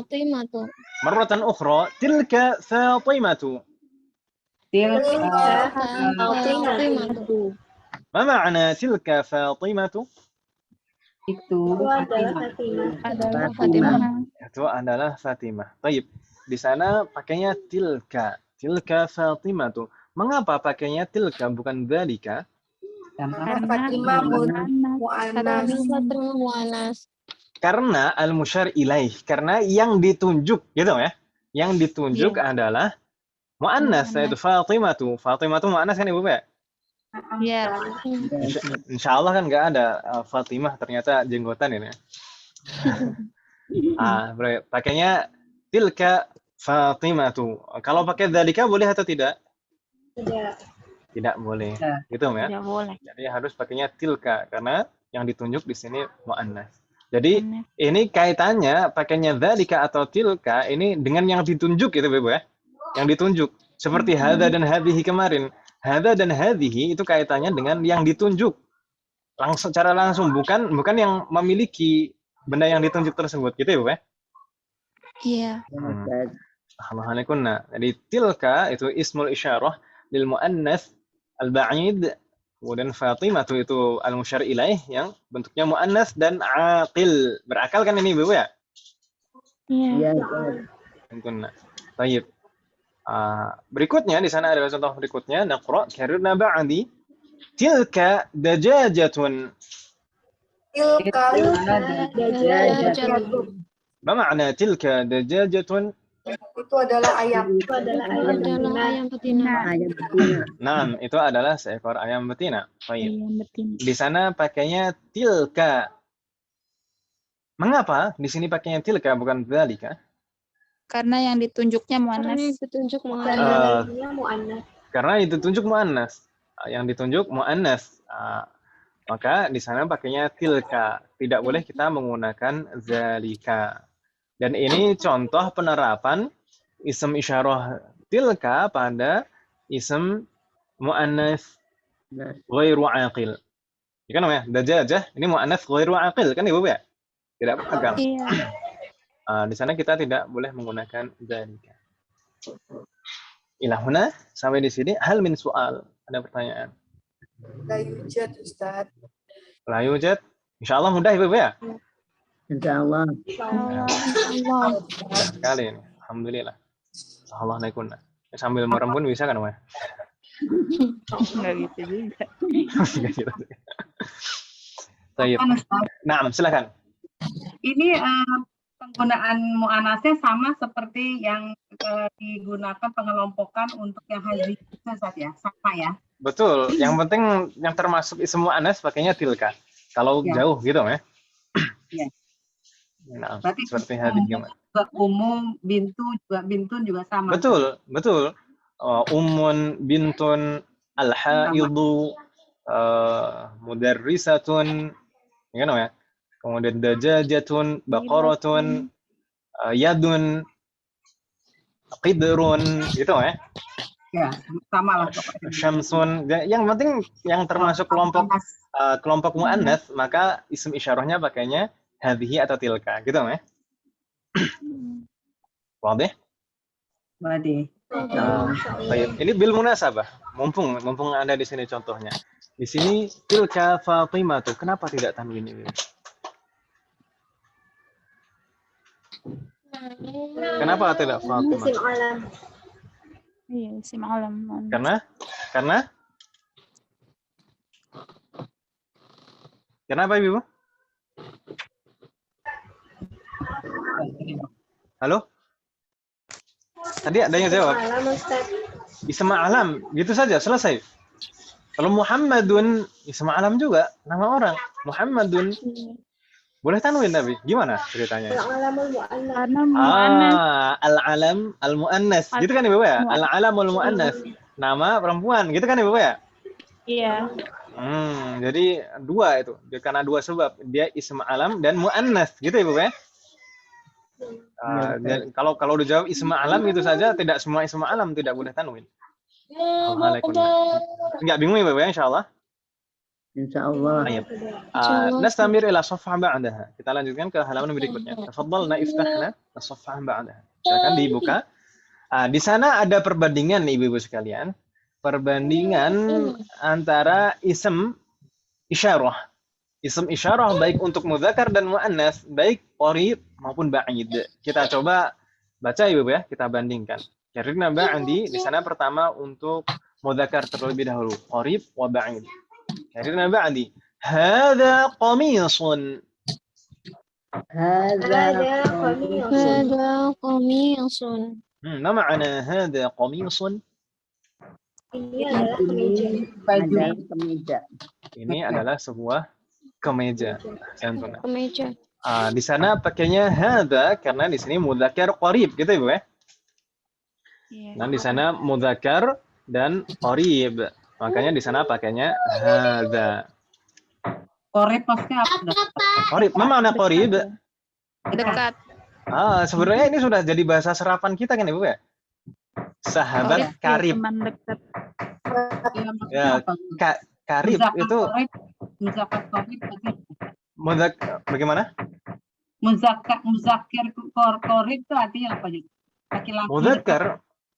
Fatimatu. Marratan ukhra, tilka Fatimatu. Tilka. Fatimatu. Ma ma'na tilka Fatimatu? Itu Adalah Fatimah. Itu adalah Fatimah. Baik. Di sana pakainya tilka. Tilka Fatimatu. Mengapa pakainya tilka bukan dzalika? Karena Fatimah mu'annas. Muannas. Karena al-musyar ilaih, karena yang ditunjuk gitu ya. Yang ditunjuk adalah muannas, yaitu Fatimatu. Fatimatu muannas kan Ibu ya? Iya. Insya Allah kan nggak ada Fatimah, ternyata jenggotan ini. Pakainya tilka Fatimatu. Kalau pakai dzalika boleh atau tidak? Tidak. Tidak boleh. Gitu ya. Tidak boleh. Jadi harus pakainya tilka karena yang ditunjuk di sini muannas. Jadi ini kaitannya pakainya dzalika atau tilka ini dengan yang ditunjuk gitu Ibu ya. Yang ditunjuk. Seperti hadza dan hadhihi kemarin. Hadza dan hadhihi itu kaitannya dengan yang ditunjuk. Langsung secara langsung bukan yang memiliki benda yang ditunjuk tersebut gitu Ibu ya. Iya. Alhamdulillah. Jadi tilka itu ismul isyarah lil muannas al-ba'id. Kemudian Fatimah itu al-musyar ilaih yang bentuknya muannas dan aqil. Berakal kan ini Ibu ya? Iya. Kunna. Baik. Berikutnya di sana ada contoh berikutnya. Naqra karirna ba'di. Tilka dajajatun. Tilka Dajjal. Ma makna tilka dajajatun? itu adalah ayam. Itu adalah ayam betina. Ayam betina. Naam, itu adalah seekor ayam betina. Baik. Ayam betina. Di sana pakainya tilka. Mengapa di sini pakainya tilka bukan dzalika? Karena yang ditunjuknya muannas. Petunjuk muannas. Karena itu tunjuk muannas. Yang ditunjuk muannas. Maka di sana pakainya tilka. Tidak boleh kita menggunakan dzalika. Dan ini contoh penerapan ism isyarah tilka pada ism muannas ghairu aqil. Ya kan namanya dajajah, ini muannas ghairu aqil kan Ibu ya? Tidak beragam. Iya. Di sana kita tidak boleh menggunakan dzalika. Ila huna, sampai di sini hal min soal. Ada pertanyaan? La yujad, Ustaz. La yujad. Insyaallah mudah Ibu ya? Insyaallah. Allah. Mudah sekali ini. Alhamdulillah. Allah naikunna. Sambil merem pun bisa kan, Mas? Enggak gitu juga. Baik. Ustaz. Nah, silakan. Ini penggunaan muannasnya sama seperti yang digunakan pengelompokan untuk yang haji Ustaz ya, sama ya. Betul. Yang penting yang termasuk ism muannas pakainya tilka. Kalau jauh gitu ya. Iya. Nah, Berarti seperti hadis gimana? Umum, bintun juga sama. Betul, betul. Ummun, bintun, al-haidu, mudarrisatun, ya kan ya? Kemudian dajajatun, baqaratun, yadun, qidrun, gitu ya? Ya, sama lah pokoknya. Syamsun. Yang penting yang termasuk kelompok muannas, maka isim isyarahnya pakainya hadhihi atau tilka, gitu ya? Wadih? Wadih. Baik. Ini bil munasabah. Mumpung ada di sini contohnya. Di sini tilka Fatimah tuh. Kenapa tidak tanwin ini? Kenapa tidak Fatimah? Isim alam. Iya, isim alam. Karena Kenapa Ibu? Halo? Tadi ada yang jawab. Alam, Ustaz. Isma alam, gitu saja, selesai. Kalau Muhammadun, isma alam juga, nama orang. Muhammadun. Boleh tanwin tapi gimana ceritanya? Al-alamul mu'annas. Karena muannas. Al-alam al-muannas. Gitu kan Ibu ya? Al-alamul muannas. Nama perempuan, gitu kan Ibu ya? Iya. Jadi dua itu. Karena dua sebab. Dia isma alam dan muannas, gitu Ibu ya? Kalau udah jawab isma alam itu saja, tidak semua isma alam tidak boleh tanwin. Enggak bingung ya Bapak ya, insyaallah. Insyaallah. Baik. Nastamir ila safhah ba'daha. Kita lanjutkan ke halaman berikutnya. Tafadhalna iftahna as-safhah ba'daha. Silakan dibuka. Di sana ada perbandingan nih Ibu-ibu sekalian. Perbandingan antara ism isyarah. Ism isyarah baik untuk mudzakkar dan muannas, baik qarib maupun ba'id. Kita coba baca Ibu ya, kita bandingkan. Karirna ba'di di sana pertama untuk mudzakkar terlebih dahulu, qarib wa ba'id. Karirna ba'di. Hadza qamisun. Hadza Ada qamisun. هذا قميص. ما معنى هذا قميص؟ Ini adalah kemeja. Baju. adalah kemeja. Ini adalah sebuah kemeja. Santuna. Kemeja. Di sana pakainya hadza karena di sini mudzakkar qarib gitu Ibu ya. Iya. Dan di sana mudzakkar dan qarib. Makanya di sana pakainya hadza. Korep maksudnya apa? Qarib. Ma makna qarib? Dekat. Sebenarnya ini sudah jadi bahasa serapan kita kan Ibu ya? Sahabat karib. Teman dekat. Ya, maksudnya Ya, apa? karib itu Muzakat korep berarti bagaimana? muzakir korep itu artinya apa juga? Laki-laki. Mudzakkar.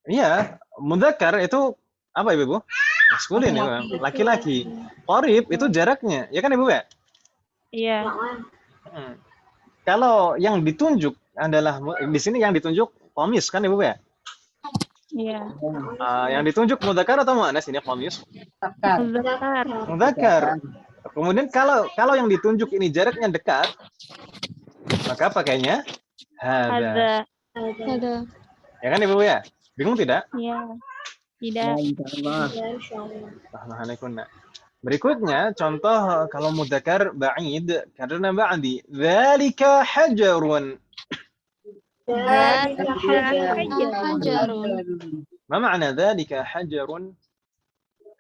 Iya, mudzakkar itu apa Ibu? Maskulin ya, Laki-laki. laki-laki. Qarib itu jaraknya, ya kan Ibu ya? Iya. Hmm. Kalau yang ditunjuk adalah di sini yang ditunjuk qamis kan Ibu ya? Iya. Yang ditunjuk mudzakkar atau muannas ini qamis? Muzakkar. Muzakkar. Mudzakkar. Kemudian kalau yang ditunjuk ini jaraknya dekat, maka pakainya hadza. Ada. هذا. Ya kan Ibu ya? Bingung tidak? Iya. Ya, Tidak. insyaallah. Ya, insyaallah. Rahmanakunna. Berikutnya contoh kalau mudzakkar ba'id karena ba'di dzalika hajarun. Dzalika hajarun. حجر. Ma ma'na dzalika hajarun?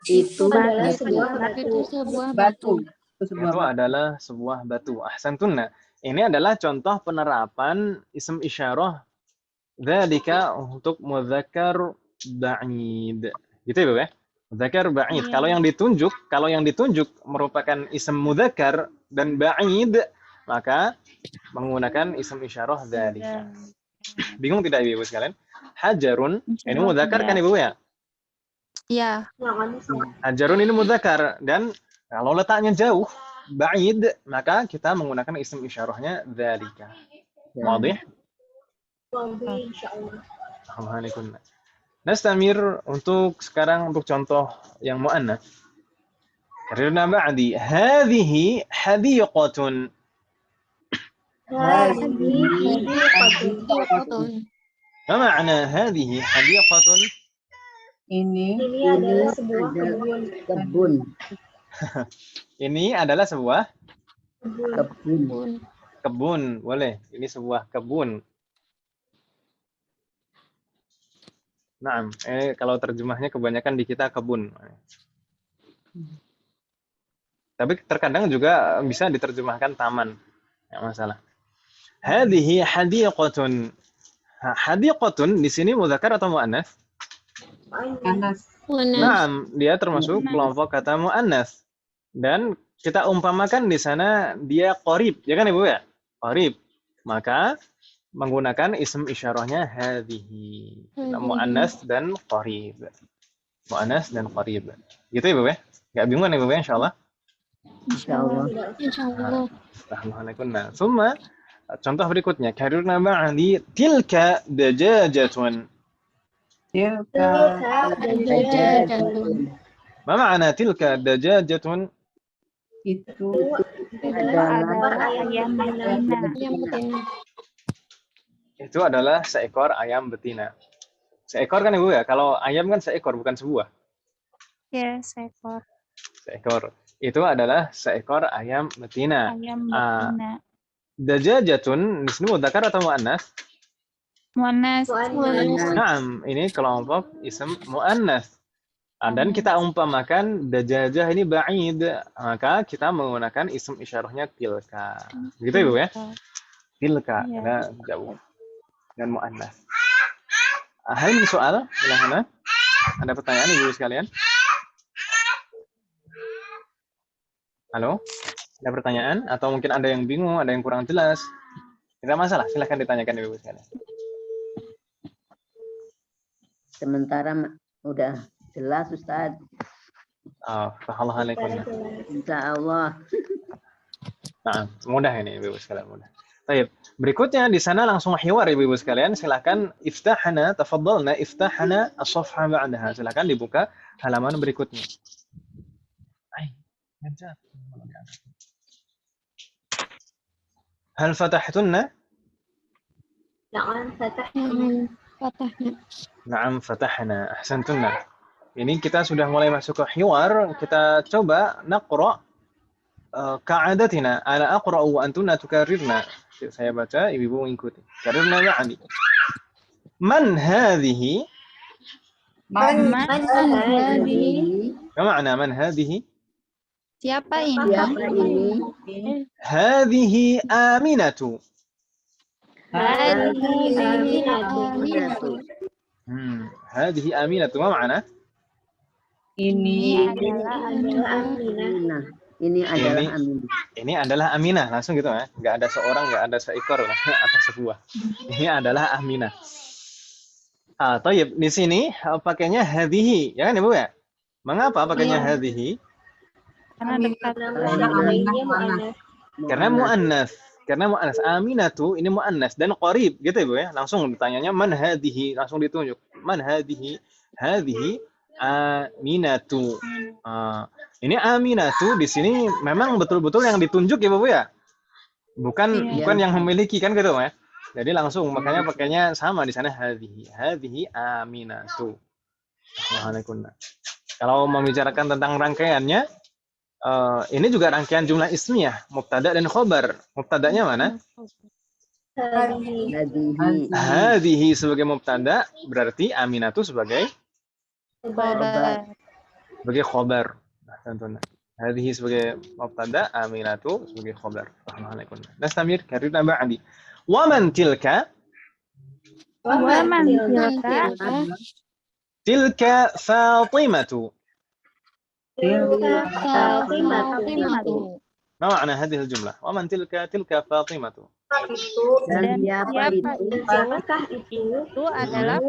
Itu Adalah Itu sebuah batu. itu sebuah Batu. batu. Itu sebuah Itu batu. adalah sebuah batu. Ahsantunna. Ini adalah contoh penerapan isim isyarah dzalika untuk mudzakkar ba'id. Gitu ya, Bu ya? Mudzakkar ba'id. Iya. Kalau yang ditunjuk merupakan isim mudzakkar dan ba'id, maka menggunakan isim isyarah dzalika. Bingung tidak Ibu sekalian? Hajarun ini mudzakkar kan Ibu ya? Ya. Hajarun ini mudzakkar dan kalau letaknya jauh ba'id maka kita menggunakan isim isyarahnya dzalika. Wadih? Wabi, insyaallah. Alhamdulillah. Nastamir untuk sekarang untuk contoh yang muannats. Karirna ba'di hadhihi hadiqatun. Hadhihi hadiqatun. Hadiqatun. Ma ma'na hadhihi hadiqatun? Ini Ini adalah sebuah kebun. kebun. Ini adalah sebuah Kebun. Kebun. kebun, boleh. Ini sebuah kebun. Nah, kalau terjemahnya kebanyakan di kita kebun. Tapi terkadang juga bisa diterjemahkan taman. Enggak masalah. Hadhihi hadiqatun. Hadiqatun di sini mudzakkar atau muannats? panas. Muannas. Naam, dia termasuk kelompok kata muannats. Dan kita umpamakan di sana dia qarib, ya kan Ibu ya? Qarib. Maka menggunakan isim isyarahnya hadhihi. Muannas dan qarib. Muannas dan qarib. Gitu Ibu ya? Enggak bingung Ibu ya insyaallah? Insyaallah. Insyaallah. Alhamdulillah. Summa contoh berikutnya karirna ba'di tilka dajajatun. Tilka Dajajatun. Ma ma'na tilka dajajatun? itu adalah ayam betina. Yang betina. Itu adalah seekor ayam betina. Seekor kan Ibu ya? Kalau ayam kan seekor bukan sebuah. Ya, seekor Seekor. Itu adalah seekor ayam betina. ayam betina. Dajajatun di sini mudzakkar atau muannas? Muannas. Muannas. Naam, ini kelompok isim muannas. Dan kita umpamakan dajajah ini ba'id, maka kita menggunakan isim isyarahnya tilka. Gitu Ibu ya? Tilka, Iya. karena jauh. Dan muannas. Hal min soal, silahkan. Ada pertanyaan Ibu sekalian? Halo? Ada pertanyaan? Atau mungkin ada yang bingung, ada yang kurang jelas? Tidak masalah, silahkan ditanyakan Ibu sekalian. Sementara udah jelas Ustaz. Alhamdulillah. Insyaallah. Nah, mudah ini Ibu sekalian, mudah. Baik, berikutnya di sana langsung hiwar Ibu sekalian. Silakan iftahana, tafadhalna iftahana as-safha ba'daha. Silakan dibuka halaman berikutnya. Hal fatahtunna? Na'am fatahna. Na'am fatahna. Na'am fatahna. Ahsantunna. Ini kita sudah mulai masuk ke hiwar. Kita coba naqra ka'adatina. Ana aqra'u wa antunna tukarrirna. Saya baca, ibu-ibu mengikuti. Karirna ma'ani. Man hadhihi? Man hadhihi? Ma ma'na man hadhihi? Siapa ini? Siapa ini? Hadhihi Aminatu. Hadhihi aminatu. Aminatu. Hadhihi Aminatu. Ma ma'na? Ini Adalah Aminah. Aminah. Ini adalah Aminah. Ini adalah Aminah. Langsung gitu ya. Nggak ada seorang, nggak ada seekor atau sebuah. Ini adalah Aminah. Tayyib, di sini pakainya hadhihi, ya kan Ibu ya? Mengapa pakainya hadhihi? Karena dekat. Lainnya mu'annas. Karena muannas. Karena muannas. Aminatu ini muannas dan qarib gitu Ibu ya. Langsung ditanyanya man hadhihi, langsung ditunjuk. Man hadhihi? Hadhihi Aminatu. Ini Aminatu di sini memang betul-betul yang ditunjuk ya Ibu ya. Bukan yang memiliki kan gitu ya. Jadi langsung makanya pakainya sama di sana hadhihi. Hadhihi Aminatu. Waalaikumsalam. Kalau membicarakan tentang rangkaiannya, ini juga rangkaian jumlah ismiyah, mubtada dan khobar. Mubtadanya mana? Hadhihi. Hadhihi. Hadhihi sebagai mubtada, berarti Aminatu sebagai khobar. Nah, tentunya. Hadhihi sebagai mubtada, Aminatu sebagai khobar. Waalaikumsalam. Nastamir karena ba'di. Wa man tilka? Waman tilka? Tilka Fatimatu. Fatimatu. Ma ma'na hadhihi al-jumlah? Wa man tilka? Tilka Fatimatu. itu Dan siapa itu? Siapakah itu? Itu adalah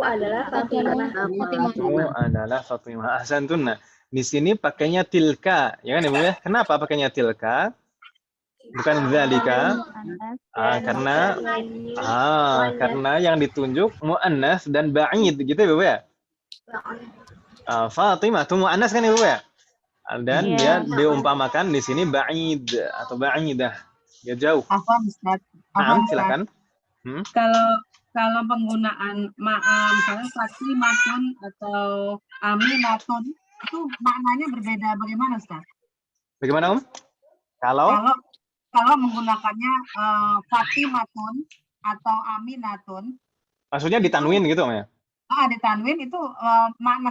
Fatimah. Itu adalah Fatimah. Ahsantunna. Di sini pakainya tilka, ya kan Ibu ya? Kenapa pakainya tilka? Bukan dzalika. Karena yang ditunjuk muannas dan ba'id gitu Ibu ya. Fatimah itu muannas kan Ibu ya? Dan dia diumpamakan di sini ba'id atau ba'idah. Dia jauh. Afwan Ustaz. Nah, silakan. Kalau penggunaan misalnya Fatimatun atau Aminatun itu maknanya berbeda bagaimana Ustaz? Bagaimana Kalau menggunakannya Fatimatun atau Aminatun, maksudnya ditanwin gitu ya? Ditanwin itu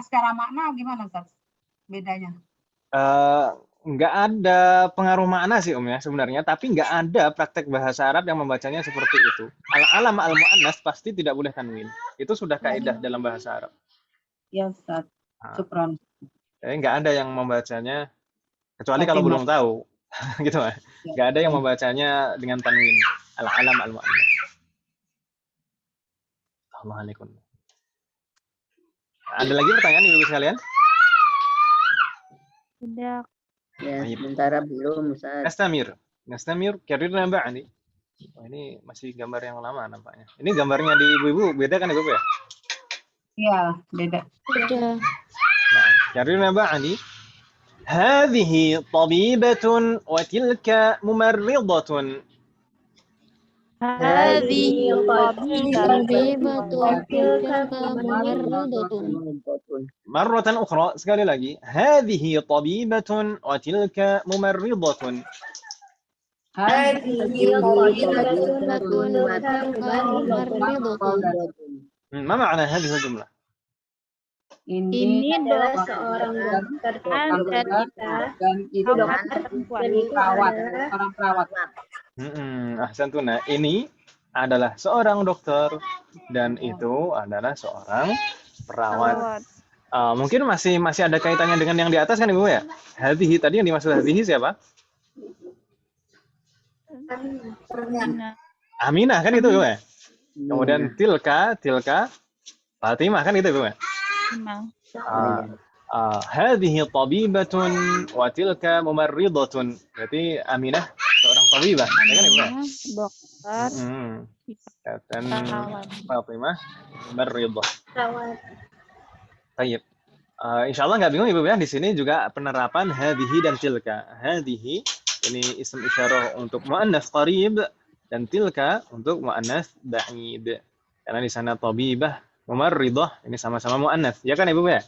secara makna gimana Ustaz? Bedanya? Nggak ada pengaruh makna sih ya sebenarnya, tapi nggak ada praktek bahasa Arab yang membacanya seperti itu. Al-alam al-mu'annas pasti tidak boleh tanwin. Itu sudah kaidah dalam bahasa Arab. Ya Ustaz. Syukran. Nggak ada yang membacanya kecuali kalau belum tahu. Gitu ya. Nggak ada yang membacanya dengan tanwin. Al-alam al-mu'annas. Assalamualaikum. Ada lagi pertanyaan Ibu sekalian? Tidak. Ya, sementara belum Ustaz. Nastamir karirna ba'di. Ini masih gambar yang lama nampaknya. Ini gambarnya di ibu-ibu beda kan Ibu ya? Iya, beda. Sudah. Nah, karirna ba'di. Hadhihi tabibatun wa tilka mumarridatun. Hadhihi Marratan ukhra, sekali lagi. Hadhihi tabibatun wa tilka mumarridatun. Ma ma'na hadhihi al-jumlah? Ini adalah seorang dokter Dan itu perawat. Ahsantuna. Ini adalah seorang dokter dan itu adalah seorang perawat. Mungkin masih ada kaitannya dengan yang di atas kan Ibu ya? Hadhihi tadi yang dimaksud hadhihi siapa? Aminah kan itu Ibu ya? Kemudian tilka Fatimah kan itu Ibu ya? Hadhihi tabibatun wa tilka mumarridatun. Berarti Aminah seorang tabibah, ya kan Ibu ya? Dokter. Dan Fatimah mumarridah. Baik. Insyaallah nggak bingung Ibu ya, di sini juga penerapan hadhihi dan tilka. Hadhihi ini isim isyarah untuk muannas qarib dan tilka untuk muannas ba'id. Karena di sana tabibah, mumarridah ini sama-sama muannas. Ya kan Ibu ya?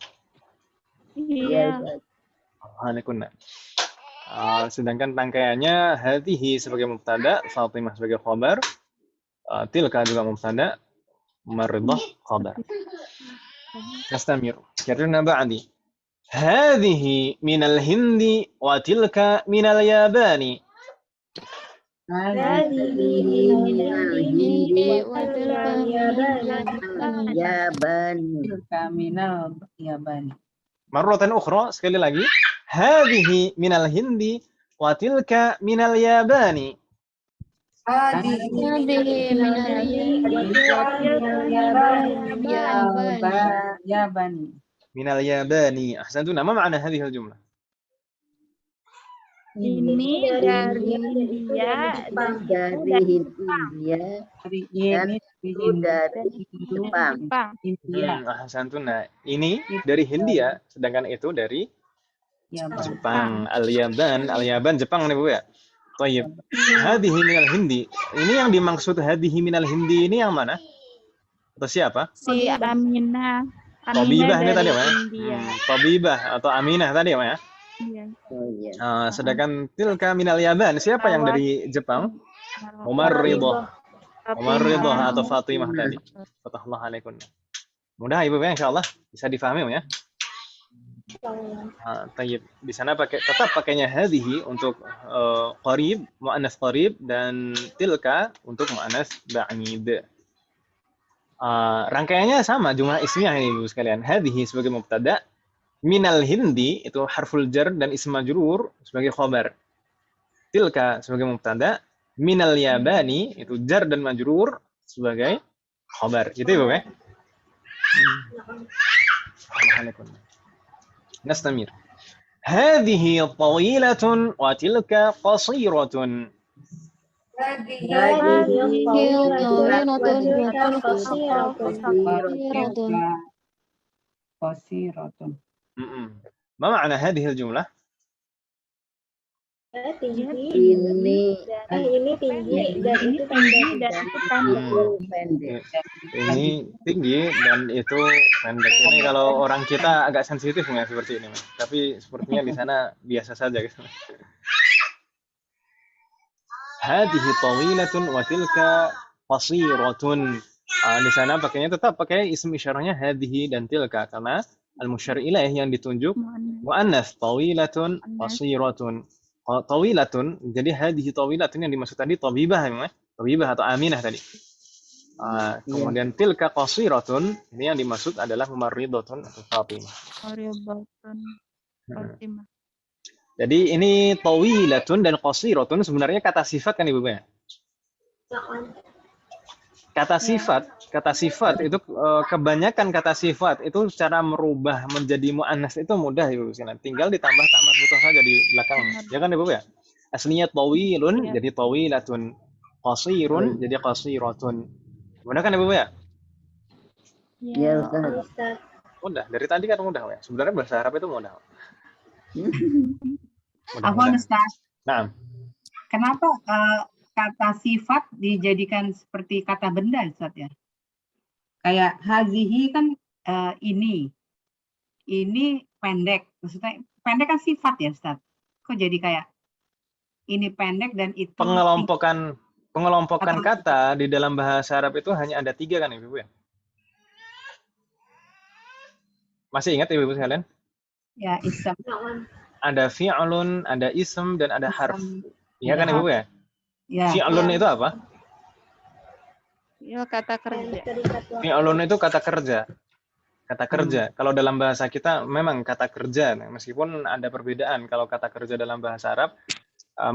Iya. Alhamdulillah. Sedangkan rangkaiannya hadhihi sebagai mubtada, Fatimah sebagai khabar, tilka juga mubtada, mumarridah khabar. Nastamir. Karena ba'di. Hadhihi minal hindi wa tilka minal yabani. Marratan ukhra, sekali lagi. Hadhihi minal hindi wa tilka minal yabani. Minal yabani. Ahsantu. Ma ma'na hadhihi al-jumlah? Ini dari India dan Dari India dan itu dari Jepang. Ahsantun. Nah, ini dari Hindia, sedangkan itu dari Jepang. Al-Yaban Jepang nih Bu ya. Thayyib. Hadhihi minal hindi. Ini yang dimaksud hadhihi minal hindi ini yang mana? Atau siapa? si Aminah. Tabibah ini tadi dari ya? India. Tabibah atau Aminah tadi ya? Iya. Oh iya. Sedangkan tilka minal Yaban, siapa yang dari Jepang? Mumarridah atau Fatimah tadi. Fathullah alaikum. Mudah Ibu ya, insyaallah bisa difahami ya. Tayyib. Di sana tetap pakainya hadhihi untuk qarib, muannas qarib, dan tilka untuk muannas ba'id. Rangkaiannya sama, jumlah ismiyah ini Ibu sekalian. Hadhihi sebagai mubtada, minal hindi itu harful jar dan ism majrur sebagai khabar. Tilka sebagai mubtada, minal yabani itu jar dan majrur sebagai khabar. Gitu Ibu ya. Alhamdulillah. Nastamir. Hadhihi tawilatun wa tilka qasiratun. Ma ma'na hadhihi al-jumlah? Tinggi. Ini Tinggi dan itu pendek. Ini tinggi dan itu pendek. Ini kalau orang kita agak sensitif ya seperti ini, tapi sepertinya di sana biasa saja. Hadhihi tawilatun wa tilka qasiratun. Di sana pakainya tetap pakai isim isyarahnya hadhihi dan tilka karena al-musyar ilaih yang ditunjuk muannas tawilatun qasiratun. Tawilatun, jadi hadhihi tawilatun yang dimaksud tadi tabibah ya, tabibah atau Aminah tadi. Kemudian tilka qasiratun, ini yang dimaksud adalah mumarridatun atau Fatimah. Fatimah. Jadi ini tawilatun dan qasiratun sebenarnya kata sifat kan Ibu ya? Kata sifat itu kebanyakan kata sifat itu cara merubah menjadi muannas itu mudah Ibu sekalian. Tinggal ditambah tak marbuthah saja di belakangnya. Ya kan Ibu ya? Aslinya tawilun jadi tawilatun, qasirun jadi qasiratun. Mudah kan Ibu ya? Ya Ustaz. Mudah. Dari tadi kan mudah ya. Sebenarnya bahasa Arab itu mudah. Afwan Ustaz. Nah. Kenapa kata sifat dijadikan seperti kata benda Ustaz ya? Kayak hazihi kan ini pendek, maksudnya pendek kan sifat ya Ustaz? Kok jadi kayak ini pendek dan itu pengelompokan kata di dalam bahasa Arab itu hanya ada 3 kan Ibu ya? Masih ingat Ibu sekalian? Ya, ism. Ada fi'lun, ada ism dan ada harf. Iya kan Ibu ya? Ya. Fi'lun itu apa? Ya, kata kerja. Fi'lun itu kata kerja. Kata kerja. Kalau dalam bahasa kita memang kata kerja, meskipun ada perbedaan. Kalau kata kerja dalam bahasa Arab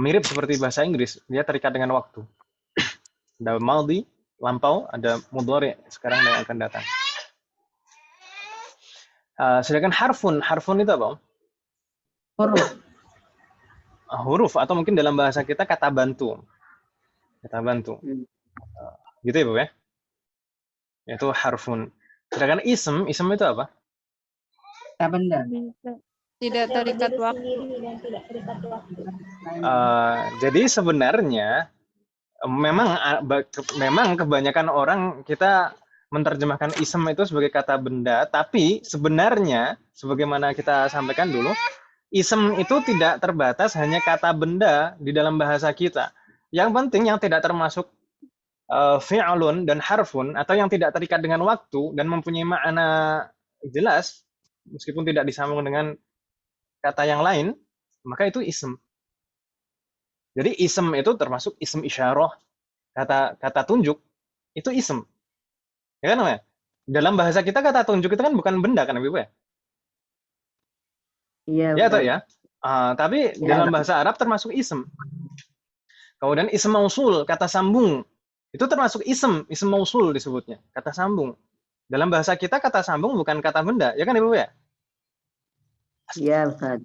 mirip seperti bahasa Inggris, dia terikat dengan waktu. Ada madhi, lampau, ada mudhari, sekarang dan yang akan datang. Sedangkan harfun itu apa? Huruf atau mungkin dalam bahasa kita kata bantu. Kata bantu. Gitu ya, Bu ya? Itu harfun. Sedangkan ism itu apa? Kata benda. Tidak terikat waktu. Jadi sebenarnya memang kebanyakan orang kita menerjemahkan ism itu sebagai kata benda, tapi sebenarnya sebagaimana kita sampaikan dulu, ism itu tidak terbatas hanya kata benda di dalam bahasa kita. Yang penting yang tidak termasuk fi'lun dan harfun, atau yang tidak terikat dengan waktu dan mempunyai makna jelas meskipun tidak disambung dengan kata yang lain, maka itu ism. Jadi ism itu termasuk ism isyarah, kata tunjuk, itu ism. Ya kan, ya? Dalam bahasa kita kata tunjuk itu kan bukan benda kan, Ibu ya? Iya, Ya atau Ustaz. ya? Tapi Ya. dalam bahasa Arab termasuk ism. Kemudian ism mausul, kata sambung, itu termasuk ism mausul disebutnya, kata sambung. Dalam bahasa kita kata sambung bukan kata benda, ya kan Ibu ya? Iya, Ustaz.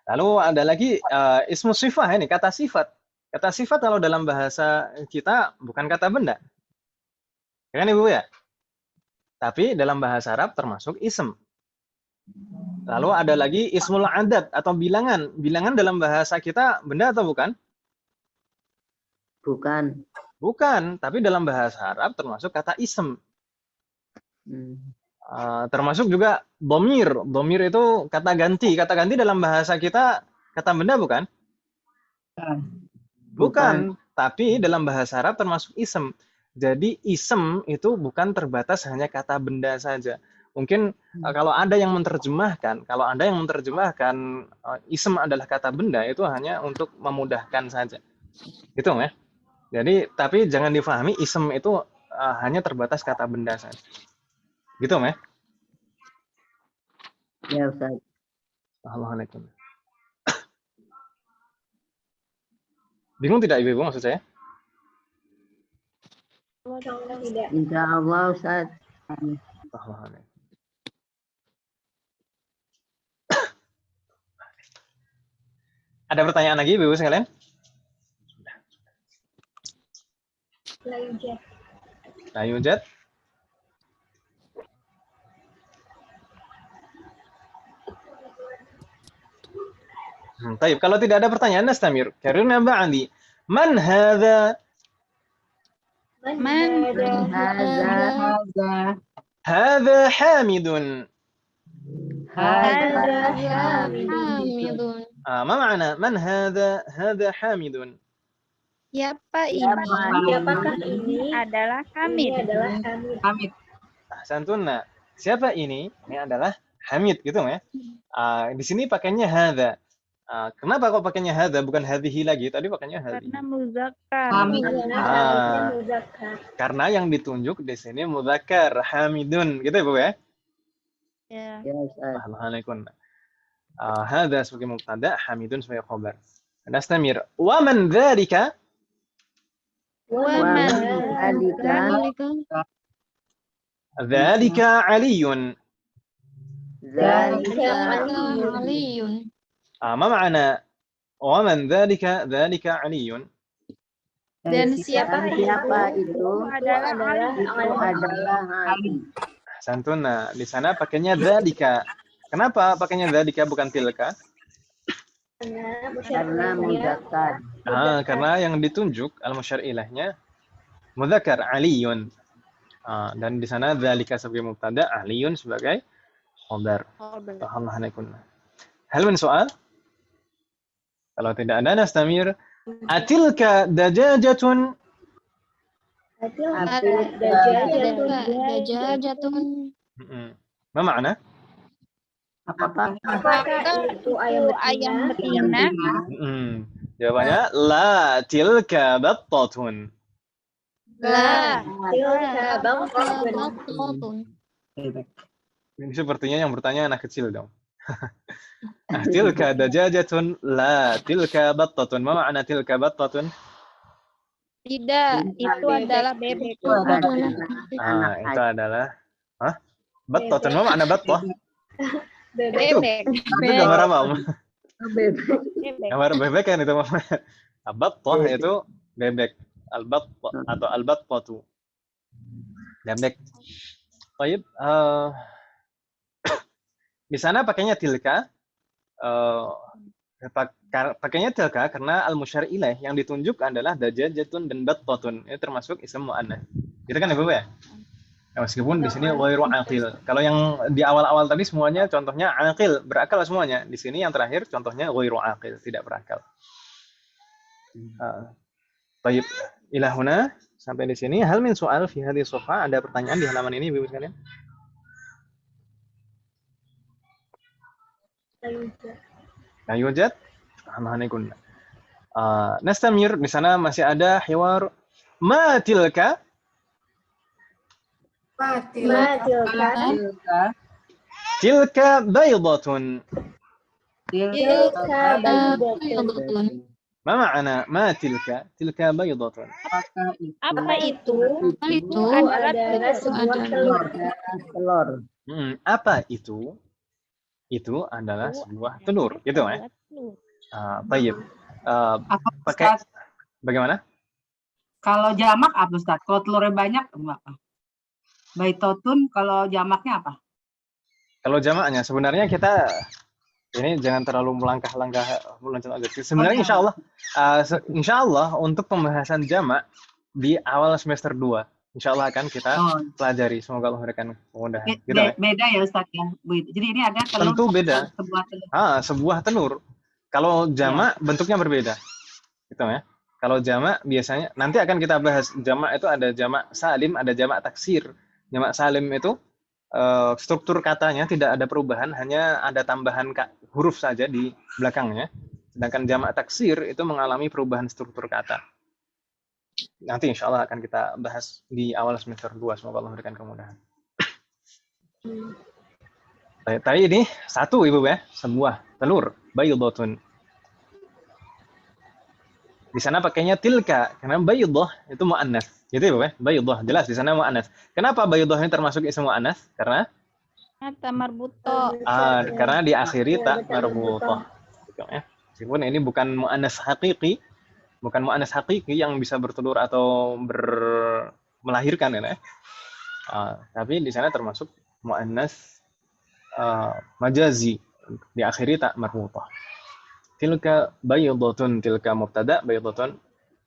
Lalu ada lagi ismu sifah ini, kata sifat. Kata sifat kalau dalam bahasa kita bukan kata benda. Ya kan Ibu ya? Tapi dalam bahasa Arab termasuk ism. Lalu ada lagi ismul adad atau bilangan. Bilangan dalam bahasa kita benda atau bukan? Bukan. Bukan, tapi dalam bahasa Arab termasuk kata ism. Termasuk juga domir. Domir itu kata ganti. Kata ganti dalam bahasa kita kata benda bukan? Bukan, tapi dalam bahasa Arab termasuk ism. Jadi ism itu bukan terbatas hanya kata benda saja. Mungkin kalau ada yang menerjemahkan, ism adalah kata benda, itu hanya untuk memudahkan saja. Gitu ya. Jadi tapi jangan difahami ism itu hanya terbatas kata benda saja. Gitu ya. Ya, Ustaz. Assalamualaikum. Bingung tidak Ibu maksud saya? Tidak. Insya Allah, Ustaz. Assalamualaikum. Ada pertanyaan lagi Ibu sekalian? Lanjut. La yujad. Baik, kalau tidak ada pertanyaan nastamir. Karena ba'di. Man hadza? Man Hadza. Hadza Hamidun. Hadza Hamidun. Hamidun. Ma ma'na man hadza? Hadza Hamidun. Siapa Siapakah ini? ini? Adalah Ini Hamid. adalah kami. Hamid. Ahsantunna. Siapa ini? Ini adalah Hamid gitu ya. Di sini pakainya hadza. Kenapa kok pakainya hadza bukan hadhihi lagi? Tadi pakainya hadhihi. Karena muzakkar. Hamid. Karena Ah. harusnya muzakkar. Karena yang ditunjuk di sini mudzakkar Hamidun gitu ya Bu ya. Ya. Ya, Ustaz. Assalamualaikum. Hadza sebagai mubtada, Hamidun sebagai khabar. Nastamir. Wa man dzalika? Wa man dzalika Dzalika Dzalika Aliyun. Dzalika Aliyun. Ma ma'na wa man dzalika? Dzalika Aliyun. Dan siapa itu adalah Ali. adalah Ali. Santuna. Di sana pakainya dzalika. Kenapa pakainya dzalika bukan tilka? Karena muzakkar. Karena yang ditunjuk al-musyar ilahnya mudzakkar Aliyun. Dan di sana dzalika sebagai mubtada, Aliyun sebagai khabar. Alhamdulillah. Hal min soal? Kalau tidak ada nastamir. Atilka dajajatun. Dajajatun. Ma ma'na? Apakah itu ayam betina? Jawabannya la tilka battatun. La. Tilka bangkotun. Baqatun. Ini sepertinya yang bertanya anak kecil dong. Tilka dajajatun la tilka battatun. Ma ma'na tilka battatun? Tidak, itu adalah bebek. itu adalah Itu adalah battatun. Ma ma'na battah? Bebek. Itu gambar apa, Om? bebek. Bebek. Gambar bebek kan itu, Om. Battah itu bebek. Al-battah atau al-battatu. Bebek. Baik, di sana pakainya tilka. Pakainya tilka karena al-musyar ilaih yang ditunjuk adalah dajajatun dan battatun. Ini termasuk ism mu'annas. Gitu kan ya, Bu ya? Nah, meskipun di sini ghairu aqil. Kalau yang di awal-awal tadi semuanya contohnya aqil, berakal semuanya. Di sini yang terakhir contohnya ghairu aqil, tidak berakal. Baik, ila huna sampai di sini. Hal min soal fi hadhihi safha, ada pertanyaan di halaman ini Ibu sekalian? La yujad? Alhamdulillah. Nastamir, di sana masih ada hiwar ma tilka. Tilka baydatun. Tilka baydatun. Ma ma'ana ma tilka? Tilka baydatun. Apa itu? Itu Adalah sebuah telur. Telur. Apa itu? Itu adalah sebuah telur, gitu ya? Baik. Apa, Pakai Ustaz? bagaimana? Kalau jamak apa, Ustaz? Kalau telurnya banyak apa? Baitotun kalau jamaknya apa? Kalau jamaknya sebenarnya kita ini jangan terlalu melangkah-langkah meloncat agak. Sebenarnya insya Allah untuk pembahasan jamak di awal semester 2 insya Allah akan kita pelajari. Semoga Allah memberikan kemudahan. Gitu, Beda ya Ustaz ya. Jadi ini ada telur. Tentu beda. Sebuah telur. Sebuah telur. Kalau jamak bentuknya berbeda. Gitu ya. Kalau jamak biasanya nanti akan kita bahas jamak itu ada jamak salim, ada jamak taksir. Jamak salim itu struktur katanya tidak ada perubahan, hanya ada tambahan huruf saja di belakangnya. Sedangkan jamak taksir itu mengalami perubahan struktur kata. Nanti insya Allah akan kita bahas di awal semester 2. Semoga Allah memberikan kemudahan. Tadi ini satu Ibu ya, sebuah telur, baydatun. Di sana pakainya tilka, karena baydah itu mu'annas. Gitu Ibu ya, baydah jelas di sana mu'annas. Kenapa baydah ini termasuk isim mu'annas? Karena Kata marbuto. karena diakhiri tak marbutoh. Gitu ya. Meskipun ini bukan mu'annas hakiki, bukan mu'annas hakiki yang bisa bertelur atau melahirkan ya. Tapi di sana termasuk mu'annas majazi, diakhiri tak marbutoh. Tilka baydatun, tilka mubtada, baydatun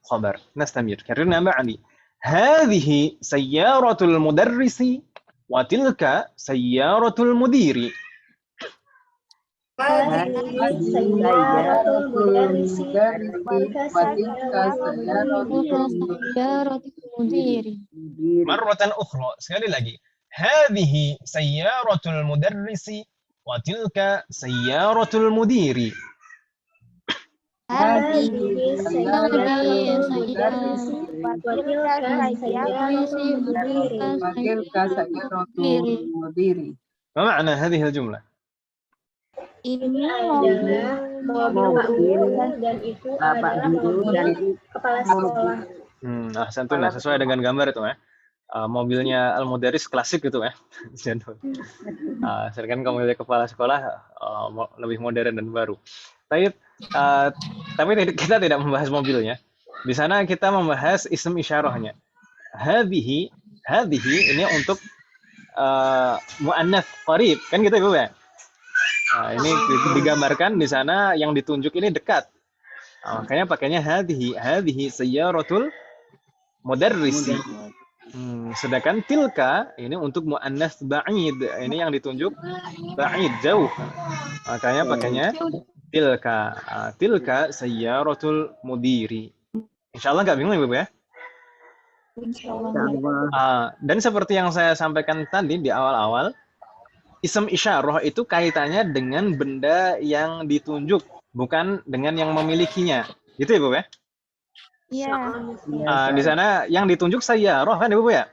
khabar. Nastamir. Karena ma'ani. Hadhihi sayyaratul mudarrisi wa tilka sayyaratul mudiri. Marratan ukhra, sekali lagi. Hadhihi sayyaratul mudarrisi wa tilka sayyaratul mudiri. ما معنى هذه الجملة؟ Ini adalah mobil dan itu adalah mobil kepala sekolah. Santun, sesuai dengan gambar itu ya. Mobilnya Al-Mudaris klasik gitu ya. Sedangkan mobilnya kepala sekolah lebih modern dan baru. Tapi kita tidak membahas mobilnya. Di sana kita membahas ism isyarahnya. Hadhihi ini untuk mu'annats qarib, kan gitu Ibu ya? Ini digambarkan di sana yang ditunjuk ini dekat. Makanya pakainya hadhihi sayyaratul mudarrisi. Sedangkan tilka ini untuk mu'annats ba'id. Ini yang ditunjuk ba'id, jauh. Makanya pakainya tilka sayyaratul mudiri. Insyaallah nggak bingung Ibu ya? Dan seperti yang saya sampaikan tadi di awal-awal, ism isyarah itu kaitannya dengan benda yang ditunjuk, bukan dengan yang memilikinya. Gitu Ibu ya? Iya. Di sana yang ditunjuk sayyarah kan Ibu ya?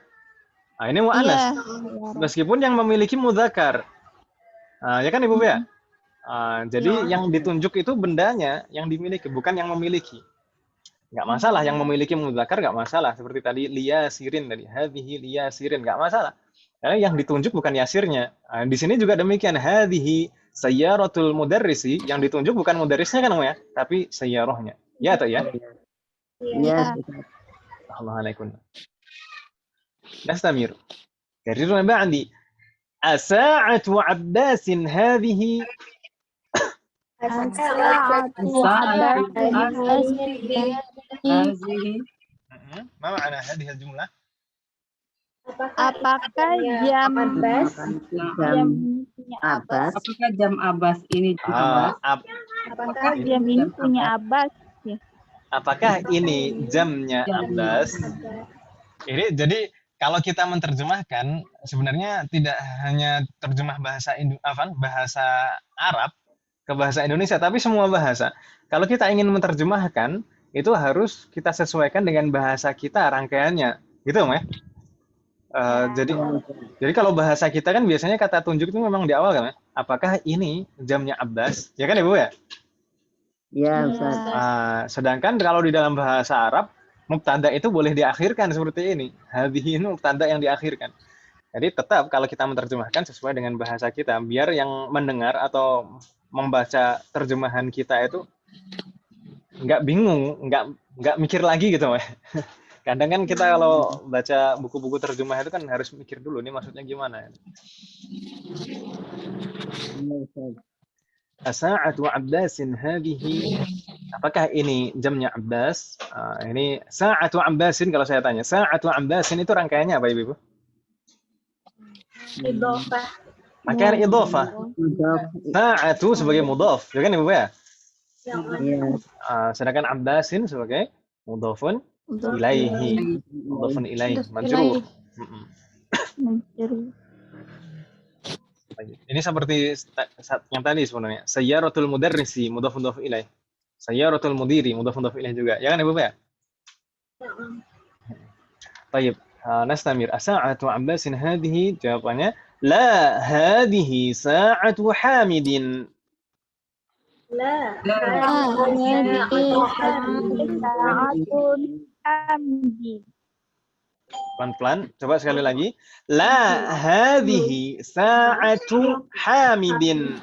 Ini mu'annas. Meskipun yang memiliki mudzakkar. Ya kan Ibu ya? Jadi yang ditunjuk itu bendanya yang dimiliki, bukan yang memiliki. Nggak masalah yang memiliki mudzakkar, nggak masalah. Seperti tadi liyasirin tadi, hadhihi liyasirin, nggak masalah. Karena yang ditunjuk bukan yasirnya. Di sini juga demikian, hadhihi sayyaratul mudarrisi, yang ditunjuk bukan mudarrisnya kan ya, tapi sayyarahnya. Ya atau ya? Iya. Alaikum. Nastamir. Kariruna ba'di. Asa'atu Abbasin hadhihi As-sa'atu As-sa'atu hazihi. hazihi. Ma ma'ana hadhihi al-jumlah? Apakah jam Abbas? jam ini punya Abbas. Apakah jam Abbas ini jam Abbas? Apakah jam ini punya Abbas? Ya. Apakah ini jamnya Jamnya. Abbas? Ini jadi kalau kita menerjemahkan sebenarnya tidak hanya terjemah bahasa bahasa Arab ke bahasa Indonesia, tapi semua bahasa. Kalau kita ingin menerjemahkan, itu harus kita sesuaikan dengan bahasa kita rangkaiannya, gitu, Meh? Jadi kalau bahasa kita kan biasanya kata tunjuk itu memang di awal kan, apakah ini jamnya Abbas? Ya kan Ibu ya? Ya, Ustaz. Sedangkan kalau di dalam bahasa Arab, mubtada itu boleh diakhirkan seperti ini. Hadhihi ini mubtada yang diakhirkan. Jadi tetap kalau kita menerjemahkan sesuai dengan bahasa kita, biar yang mendengar atau membaca terjemahan kita itu nggak bingung, nggak mikir lagi gitu, Meh. Kadang kan kita kalau baca buku-buku terjemah itu kan harus mikir dulu, ini maksudnya gimana. As-sa'atu Abbasin hadhihi. Apakah ini jamnya Abbas? Ini sa'atu Abbasin kalau saya tanya. Sa'atu Abbasin itu rangkaiannya apa Ibu? Idhofah. Pakaian idhofah. Sa'atu sebagai mudhaf, ya kan Ibu ya? Iya. Sedangkan Abbasin sebagai mudhafun ilaihi. Mudhafun ilaihi, majrur. Ini seperti yang tadi sebenarnya. Sayyaratul mudarrisi mudhafun ilaih. Sayyaratul mudiri mudhafun ilaih juga. Ya kan Ibu ya? Baik, nastamir. As-sa'atu Abbasin hadhihi, jawabannya la hadhihi sa'atu Hamidin. La. Pelan-pelan, coba sekali lagi. La hadhihi sa'atu Hamidin.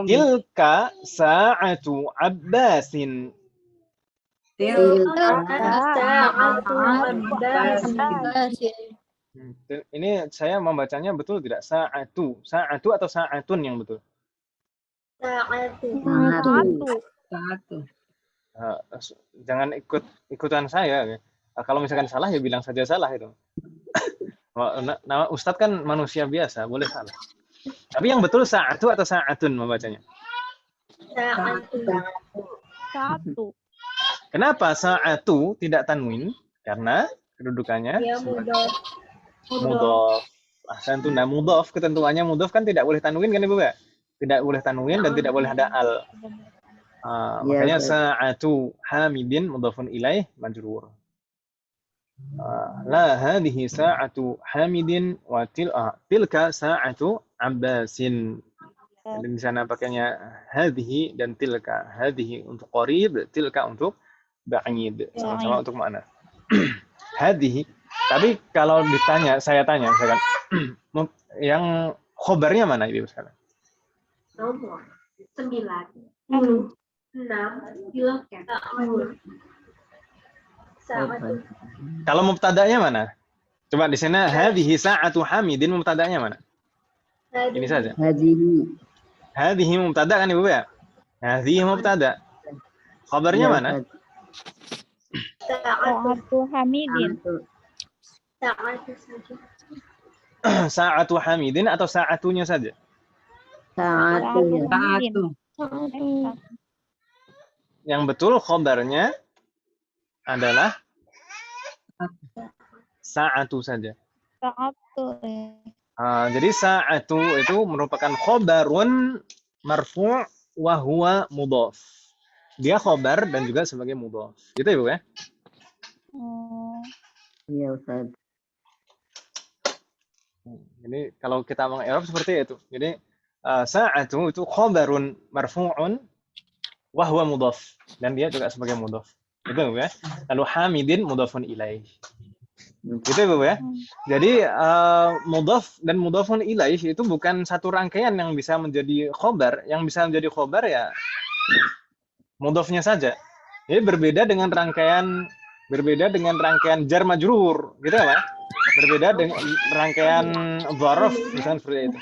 Tilka sa'atu Abbasin. Ini saya membacanya betul tidak? Sa'atu atau sa'atun yang betul? Satu. Jangan ikutan saya. Kalau misalkan salah ya bilang saja salah itu. Nama Ustadz kan manusia biasa, boleh salah. Tapi yang betul sa'atu atau sa'atun membacanya? Satu. Kenapa sa'atu tidak tanwin? Karena kedudukannya mudhaf. Ahsantuna, mudhaf, ketentuannya mudhaf kan tidak boleh tanwin kan Ibu ya? Tidak boleh tanwin dan tidak boleh ada al. Makanya sa'atu Hamidin mudhafun ilaih majrur. La hadhihi sa'atu Hamidin wa tilka sa'atu Abbasin. Dan di sana pakainya hadhihi dan tilka. Hadhihi untuk qarib, tilka untuk ba'id. Sama-sama untuk makna. Hadhihi. Tapi kalau saya tanya misalkan yang khobarnya mana Ibu sekarang? Nomor 9, 10, 6, Kalau mubtada'nya mana? Coba di sana hadhihi sa'atu Hamidin, mubtada'nya mana? Ini saja. Hadhihi mubtada' kan Ibu ya? Hadhihi mubtada'. Khabarnya mana? Sa'atu Hamidin. Sa'atu Hamidin atau sa'atunya saja? Satu. Yang betul khabarnya adalah sa'atu saja. Sa'atu. Jadi sa'atu itu merupakan khabarun marfu' wa huwa mudhaf. Dia khabar dan juga sebagai mudhaf. Gitu Ibu ya? Iya, Ustaz. Jadi kalau kita mengi'rab seperti itu. Jadi sa'atu itu khabarun marfu'un wa huwa mudhaf dan dia juga sebagai mudhaf. Gitu Ibu ya? Lalu Hamidin mudhafun ilaih. Gitu Ibu ya? Jadi mudhaf dan mudhafun ilaih itu bukan satu rangkaian yang bisa menjadi khobar. Yang bisa menjadi khobar ya mudhafnya saja. Jadi berbeda dengan rangkaian berbeda dengan rangkaian jar majrur, gitu ya, Pak? Berbeda dengan rangkaian dzaraf, misalnya seperti itu.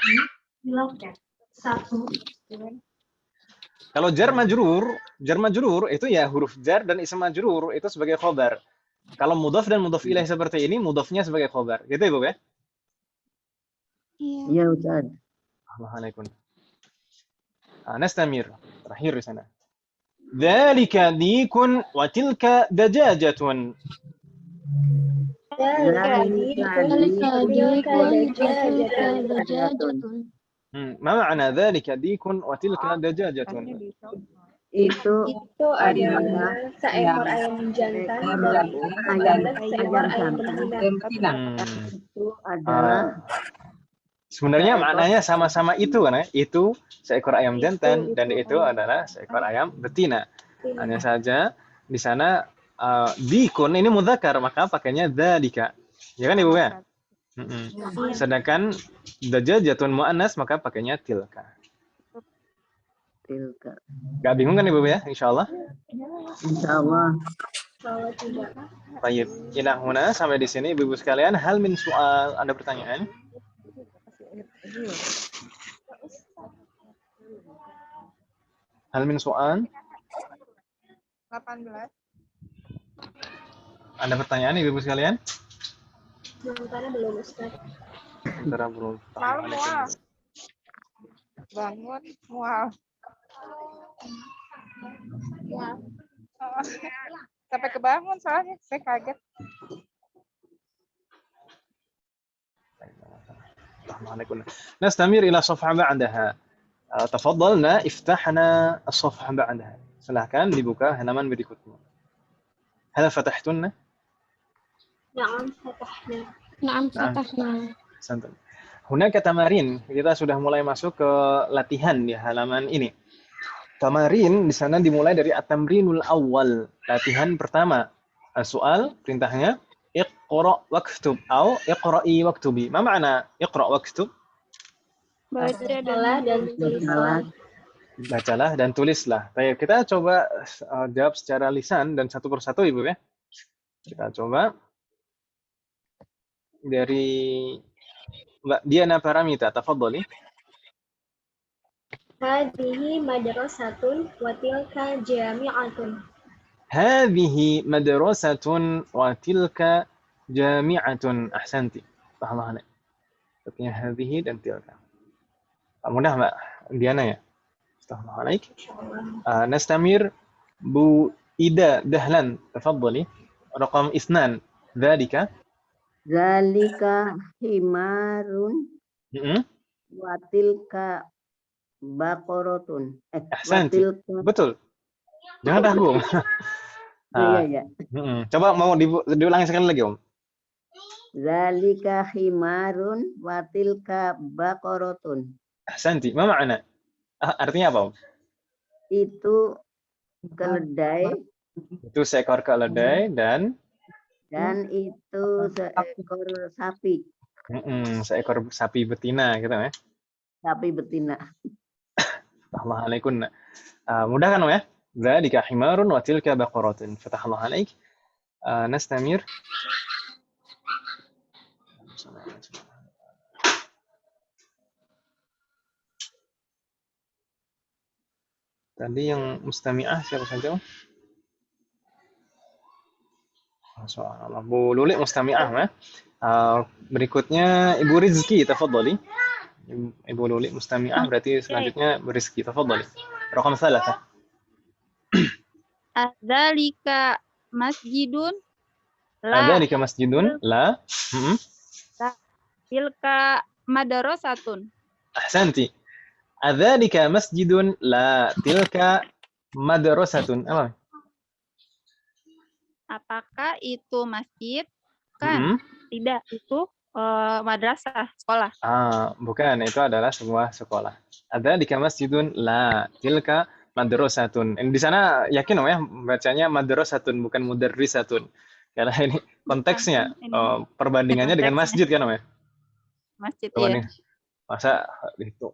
Kalau jar majrur itu ya huruf jar dan isim majrur itu sebagai khobar. Kalau mudhaf dan mudhaf ilaih seperti ini, mudhafnya sebagai khobar. Gitu ya, Bu ya? Iya. Iya, Ustaz. Assalamualaikum. Nastamir. Terakhir di sana. Dzalika dikun wa tilka dajajatun. Ma ma'na dzalika dikun wa tilka dajajatun. Itu Itu adalah seekor ayam jantan dan seekor ayam betina. itu adalah Sebenarnya maknanya sama-sama itu kan ya. Itu seekor ayam jantan dan itu adalah seekor ayam betina. Hanya saja di sana dikun ini mudzakkar maka pakainya dzalika. Ya kan Ibu ya? Sedangkan dajajatun muannas maka pakainya tilka. tilka. Gak bingung kan Ibu ya? Insyaallah. Insyaallah. Kalau tidak, Baik. Ila huna sampai di sini Ibu sekalian, hal min soal, ada pertanyaan? Hal min soal? 18. Ada pertanyaan Ibu sekalian? sementara belum Ustaz. Sementara belum. Malu mual. Bangun mual. Ya, Oh, sampai kebangun soalnya saya kaget. نستمر إلى صفحة بعدها. تفضلنا افتحنا الصفحة بعدها. Silahkan dibuka halaman berikutnya. هل فتحتن؟ na'am fatahna. Naam fatahna. Santai. Hunaka tamarin. Kita sudah mulai masuk ke latihan di halaman ini. Tamarin di sana dimulai dari at-tamrinul awal, latihan pertama. Soal perintahnya iqra waktub atau iqra'i waktubi. Ma makna iqra waktub? Bacalah dan tulislah. Bacalah dan tulislah. Baik, kita coba jawab secara lisan dan satu persatu Ibu ya. Kita coba dari Mbak Diana Paramita, tafadhali. Hadhihi madrasatun wa tilka jami'atun. هذه مدرسة وتلك جامعة أحسنتِ. Paham Nek? Artinya hadhihi dan tilka. Mudah Mbak Diana ya? Astagfirullahaladzim. Nastamir Bu Ida Dahlan, tafadhali. Raqam 2. Dzalika. Zalika himarun wa tilka baqaratun. Ahsanti. Betul. Jangan ragu. Iya. Coba mau diulangi sekali lagi Om. Zalika himarun wa tilka baqaratun. Ahsanti. Ma makna? Artinya apa Om? Itu keledai Itu seekor keledai dan itu seekor sapi. Seekor sapi betina gitu ya. Sapi betina. Assalamualaikum. Mudah kan Om ya? Dzalika himarun wa tilka baqaratun. Fatahallahu alaik. Nastamir. Tadi yang mustami'ah siapa saja? Masyaallah. Bu Luli mustami'ah ya. Berikutnya Ibu Rizki, tafadhali. Ibu Luli mustami'ah berarti selanjutnya Bu Rizki, tafadhali. Raqam 3. Adzalika masjidun Adzalika masjidun la tilka madrasatun. Ahsanti. Adzalika masjidun la tilka madrasatun. Apa? Apakah itu masjid? Kan? Tidak, itu madrasah, sekolah. Bukan, itu adalah sebuah sekolah. Adzalika masjidun la tilka madrasatun. Di sana yakin Om ya bacanya madrasatun bukan mudarrisatun. Karena ini konteksnya perbandingannya dengan masjid kan Om ya? Masjid ya. ya. Masa itu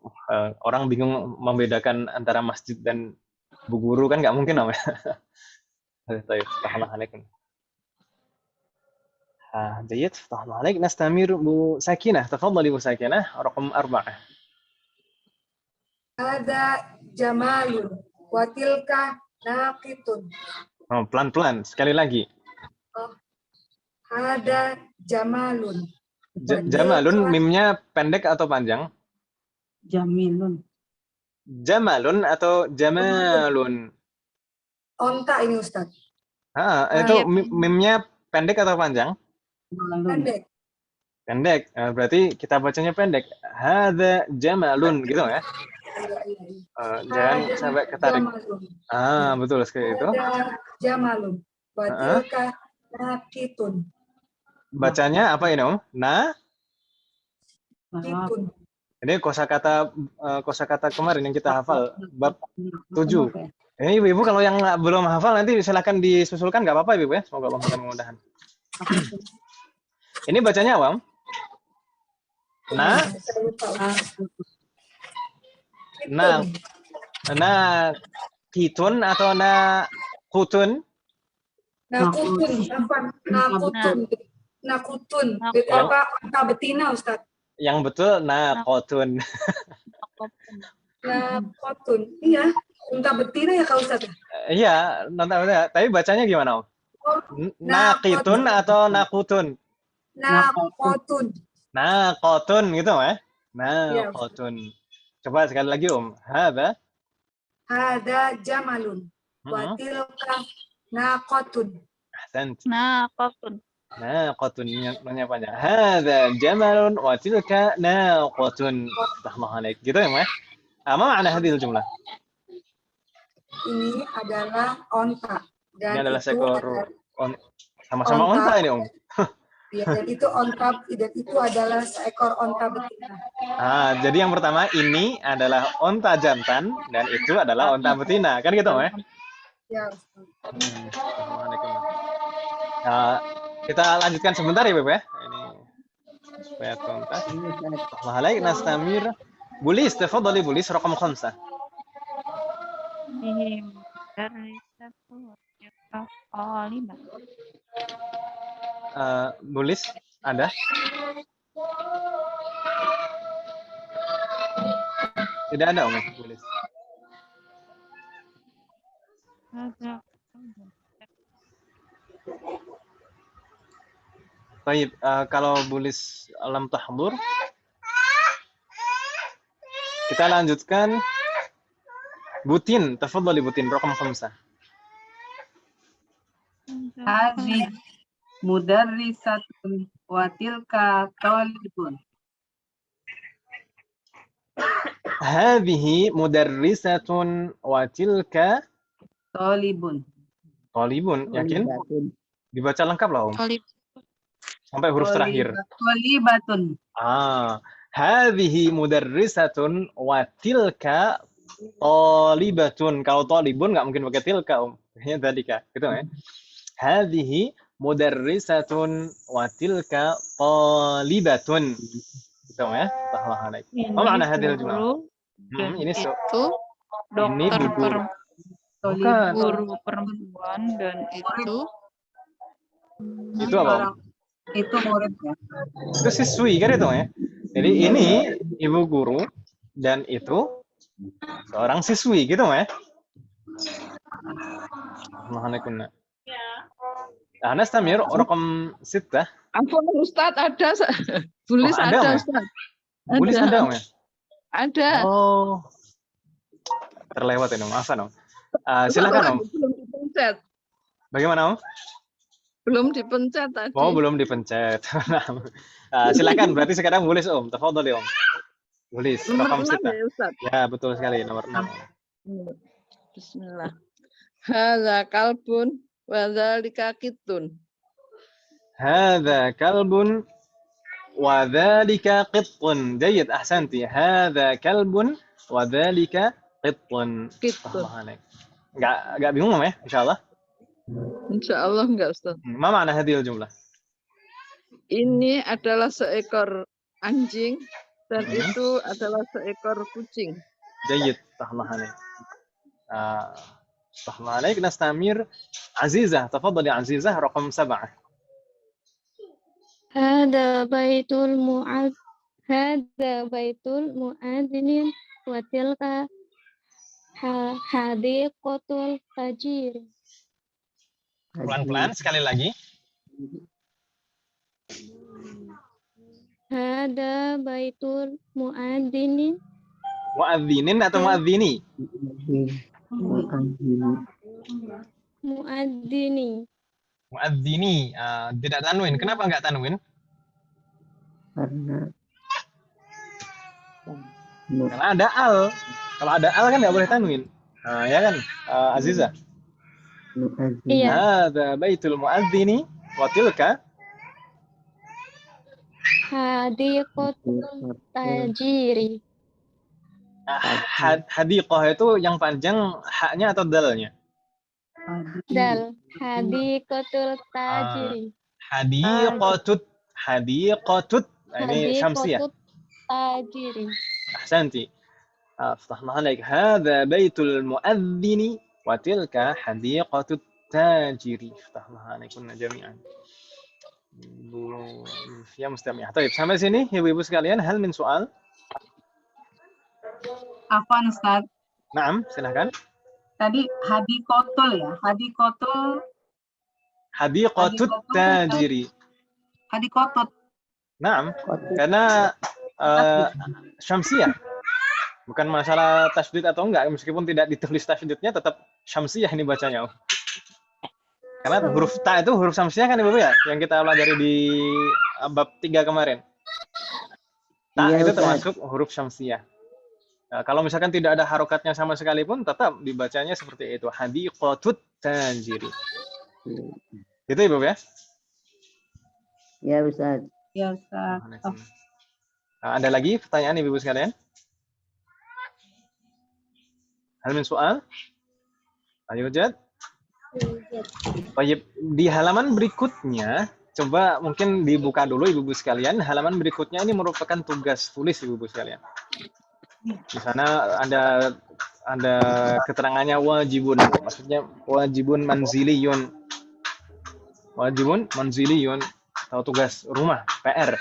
orang bingung membedakan antara masjid dan bu guru kan nggak mungkin Om ya. Baik, assalamualaikum. جيد افتح الله عليك. نستمر بو ساكنة. تفضلي بو ساكنة رقم 4. Hada jamalun wa tilka naqitun. Oh, pelan-pelan sekali lagi. Hada jamalun. Jamalun mimnya pendek atau panjang? Jamilun. Jamalun atau jamalun? Onta ini Ustaz. Itu mimnya pendek atau panjang? Pendek. Pendek. Berarti kita bacanya pendek. Hada jamalun gitu ya. Jangan sampai ketarik. Jamalun. Betul sekali itu. Hada jamalun wa tilka naqitun. Bacanya apa ini, Om? Kitun. Ini kosakata kemarin yang kita hafal bab 7. Ini ibu-ibu kalau yang belum hafal nanti silakan disusulkan, nggak apa-apa ibu ya. Semoga Allah memberikan kemudahan. Ini bacanya apa, Om? Kitun atau nakutun? Nakutun. Apa onta betina Ustaz? Yang betul nakotun. Nakotun. Iya, unta betina ya Kak Ustaz? Iya, nonton. Tapi bacanya gimana, Om? Nakitun atau nakutun? Nakotun. Nakotun gitu ya? Nakotun. Coba sekali lagi, Om. Hada jamalun. Wa tilka naqatun. Ahsant. Naqatun. Naqatun namanya panjang. Hada jamalun wa tilka naqatun. Rahmah alaik. Gitu ya, Mbak? Apa makna hadil jumlah? Ini adalah onta. Dan Ini adalah itu seekor sama-sama onta ini, Om. Ya, dan itu onta, dan itu adalah seekor onta betina. Jadi yang pertama ini adalah onta jantan dan itu adalah onta betina, kan gitu, Om ya? Ya. Kita lanjutkan sebentar ya, Beb ya. Ini supaya tuntas. Wahalaik nastamir. Bulis, tafadhali Bulis, raqam 5. Bulis, ada? Tidak ada, Om, Bulis. Baik, kalau Bulis lam tahdur, kita lanjutkan. Butin, tafadhali Butin, raqam 5. Hadhi mudarrisatun wa tilka talibun. Hadhihi mudarrisatun wa tilka Talibun. talibun. Yakin? Dibaca lengkap lah, Om. Sampai huruf terakhir. Talibatun. Hadhihi mudarrisatun wa tilka talibatun. Kalau talibun nggak mungkin pakai tilka, Om. Kayaknya tadi Kak. Gitu ya. Hadhihi mudarrisatun wa tilka talibatun. Gitu ya. Assalamualaikum. Apa makna hadhil jumlah? Ini itu ini dokter guru. Bukan. guru perempuan dan Itu apa? Itu muridnya. Itu siswi kan itu ya. Jadi ini ibu guru dan itu seorang siswi gitu ya. Assalamualaikum. Nastamir raqam 6. Ampun Ustadz, ada. Bulis ada, ada Om, ya? Ustadz. Bulis ada, Om ya? Ada. Oh. Terlewat ini, maafkan, Om. Silakan, Om. Belum dipencet. Bagaimana, Om? Belum dipencet tadi. Oh, belum dipencet. Silakan, berarti sekarang Bulis, Om. Tafadhali, Om. Bulis, Nomor raqam 6 6. ya Ustadz. Ya, betul sekali, nomor 6. Bismillah. Hadza kalbun wa dzalika kitun. Hadza kalbun wa dzalika qittun. Jayyid, ahsanti. Hadza kalbun wa dzalika qittun. Kitun. Enggak bingung, Om ya? Insyaallah. Insyaallah enggak Ustaz. Ma makna hadhil jumlah? Ini adalah seekor anjing dan itu adalah seekor kucing. Jayyid, tahmahani. Tahmahani, nastamir Azizah. Tafadhali Azizah, raqam 7. Hada baitul muadzinin wa tilka hadiqatul tajir. Pelan-pelan sekali lagi. Hada baitul muadzinin Muadzinin atau muadzini? muadzini. Muadzini. Tidak tanwin. Kenapa enggak tanwin? Karena Karena ada al. Kalau ada al kan nggak boleh tanwin. Ya kan, Aziza? Iya. Hada baitul muadzini wa tilka Hadiqatul tajiri. hadiqah itu yang panjang haknya atau dalnya? Dal. Hadiqatul tajiri. Hadiqatut. Ini syamsiyah. Hadiqatul tajiri. Ahsanti. Aftahna alaik. Hadza baitul muadzini wa tilka hadiqatut tajiri. Aftahna alaikum jami'an. Ya mustami'ah. Baik, sampai sini ibu-ibu sekalian, hal min soal? Afwan Ustaz. Naam, silahkan. Tadi hadiqatul ya. Hadiqatut tajiri. Hadiqatut. Naam, karena syamsiyah. Bukan masalah tasydid atau enggak, meskipun tidak ditulis tasydidnya tetap syamsiyah ini bacanya. Karena huruf ta itu huruf syamsiyah kan Ibu ya, yang kita pelajari di bab 3 kemarin. Ta Iya, itu Ustaz. termasuk huruf syamsiyah. Nah, kalau misalkan tidak ada harokatnya sama sekali pun tetap dibacanya seperti itu. Hadiqatut tajiri. Gitu Ibu ya? Ya Ustaz. Ya Ustaz. Ada lagi pertanyaan Ibu sekalian? Hal min soal? Ayo Jad. Baik, di halaman berikutnya, coba mungkin dibuka dulu Ibu sekalian. Halaman berikutnya ini merupakan tugas tulis Ibu sekalian. Di sana ada keterangannya wajibun, maksudnya wajibun manziliyun. Wajibun manziliyun atau tugas rumah, PR.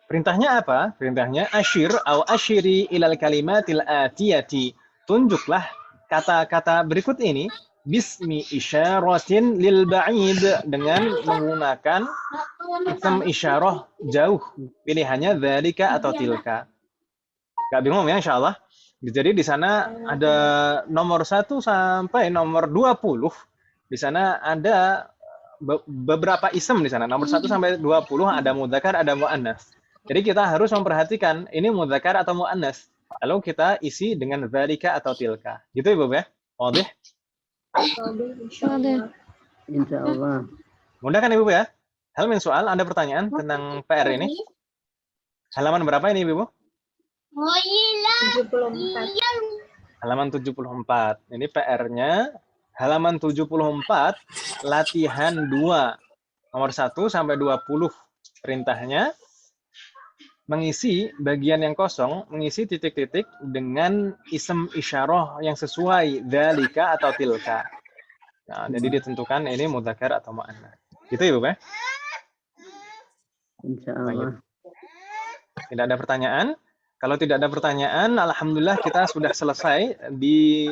Perintahnya apa? Perintahnya asyir au asyiri ilal kalimatil atiyati. Tunjuklah kata-kata berikut ini bismi isyaratin lil ba'id, dengan menggunakan isim isyarah jauh. Pilihannya dzalika atau tilka. Gak bingung ya insyaallah. Jadi di sana ada nomor 1 sampai nomor 20. Di sana ada beberapa isim di sana. Nomor 1 sampai 20 ada mudzakkar, ada muannats. Jadi kita harus memperhatikan ini mudzakkar atau muannats. Lalu kita isi dengan dzalika atau tilka. Gitu Ibu ya? Wadih? Insyaallah. Mudah kan Ibu ya? Hal min soal, ada pertanyaan tentang PR ini? Halaman berapa ini Ibu? 74. Halaman 74. Ini PR-nya halaman 74, latihan 2. Nomor 1 sampai 20. Perintahnya mengisi bagian yang kosong, mengisi titik-titik dengan isim isyarah yang sesuai dzalika atau tilka. Nah, jadi ditentukan ini mudzakkar atau muannats. Gitu Ibu ya? Insyaallah. Tidak ada pertanyaan? Kalau tidak ada pertanyaan, alhamdulillah kita sudah selesai di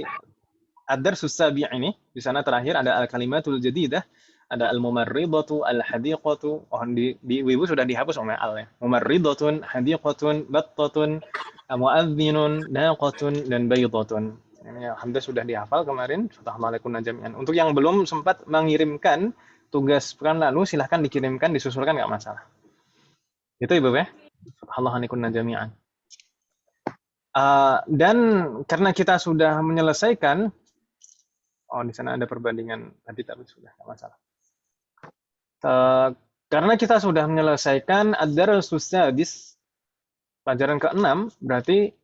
ad-darsus sabi' ini. Di sana terakhir ada al-kalimatul jadidah, ada al-mumarridatu, al-hadiqatu. Oh, di Ibu sudah dihapus oleh al ya. Mumarridatun, hadiqatun, battatun, muadzinun, naqatun, dan baydatun. Ini alhamdulillah sudah dihafal kemarin. Assalamualaikum jami'an. Untuk yang belum sempat mengirimkan tugas pekan lalu, silahkan dikirimkan, disusulkan, nggak masalah. Itu Ibu ya. Assalamualaikum jami'an. Dan karena kita sudah menyelesaikan, di sana ada perbandingan tadi tapi sudah nggak masalah. Karena kita sudah menyelesaikan ad-darsus sadis, pelajaran ke-6, berarti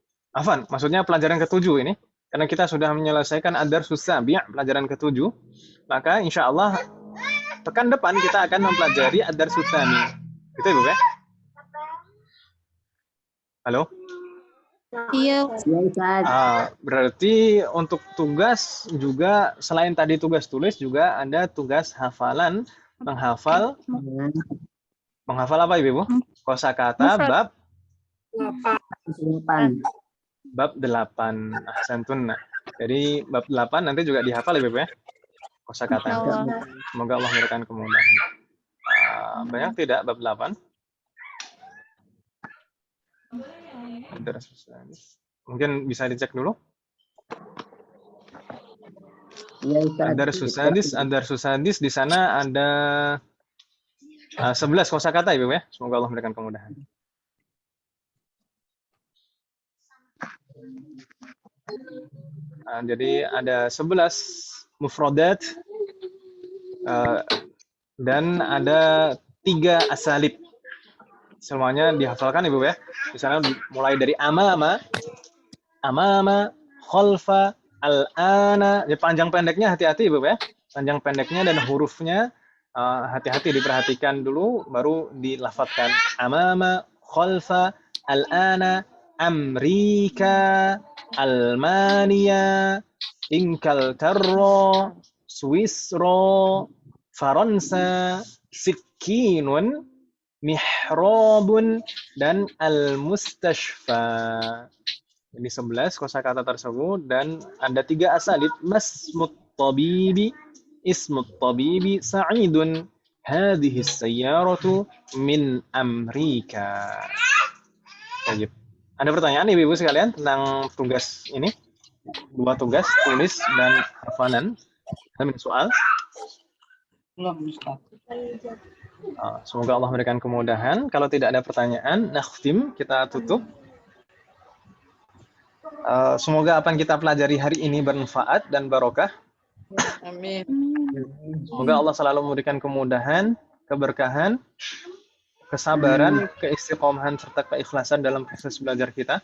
maksudnya pelajaran ke-7 ini. Karena kita sudah menyelesaikan ad-darsus sabi', pelajaran ke-7, maka insya Allah pekan depan kita akan mempelajari ad-darsus tsani. Gitu Ibu ya? Halo? Iya. Berarti untuk tugas juga selain tadi tugas tulis juga ada tugas hafalan, menghafal Menghafal apa Ibu? Kosakata Mufrad. bab 8. Ahsantun. Jadi bab 8 nanti juga dihafal Ibu ya. Kosakata. Insyaallah. Semoga Allah memberikan kemudahan. Banyak tidak bab 8? Mungkin bisa dicek dulu. Ya, Ustaz. Andar Susadis di sana ada 11 kosakata Ibu ya. Semoga Allah memberikan kemudahan. Jadi ada 11 mufradat dan ada 3 asalib. Semuanya dihafalkan Ibu ya. Di sana mulai dari amama, khalfa, al-ana. Ya, panjang pendeknya hati-hati Ibu ya. Panjang pendeknya dan hurufnya hati-hati diperhatikan dulu baru dilafadzkan. Amama, khalfa, al-ana, Amrika, Almania, Ingkalterra, Swisra, Faransa, Sikinun, Mihrabun, dan Al-Mustashfa. Jadi 11 kosakata tersebut dan ada 3 asalib. Masmut tabibi, ismut tabibi, Sa'idun, hadhihi sayyaratu min Amrika. Baik. Ada pertanyaan Ibu-ibu sekalian tentang tugas ini? 2 tugas, tulis dan hafalan. Ada soal? Belum, Ustaz. Semoga Allah memberikan kemudahan. Kalau tidak ada pertanyaan, nakhtim, kita tutup. Semoga apa yang kita pelajari hari ini bermanfaat dan barokah. Amin. Semoga Allah selalu memberikan kemudahan, keberkahan, kesabaran, keistiqomahan, serta keikhlasan dalam proses belajar kita.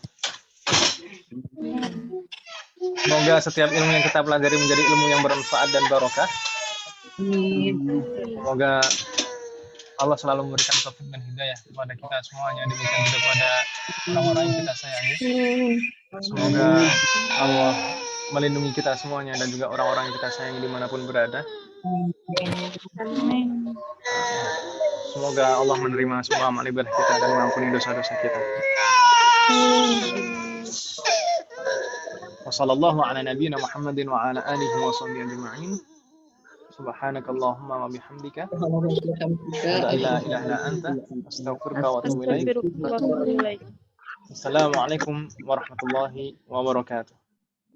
Semoga setiap ilmu yang kita pelajari menjadi ilmu yang bermanfaat dan barokah. Semoga Allah selalu memberikan taufik dan hidayah kepada kita semuanya, demikian juga kepada orang-orang yang kita sayangi. Semoga Allah melindungi kita semuanya dan juga orang-orang yang kita sayangi dimanapun berada. Semoga Allah menerima semua amal ibadah kita dan mengampuni dosa-dosa kita. Wassallallahu ala nabiyyina Muhammadin wa ala alihi wa sahbihi ajma'in. Subhanakallahumma wa bihamdika asyhadu an la ilaha illa anta astaghfiruka wa atubu ilaik. Assalamualaikum warahmatullahi wabarakatuh.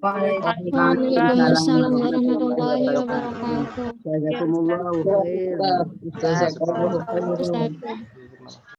Waalaikumsalam warahmatullahi wabarakatuh. Jazakumullahu khairan. Ustaz.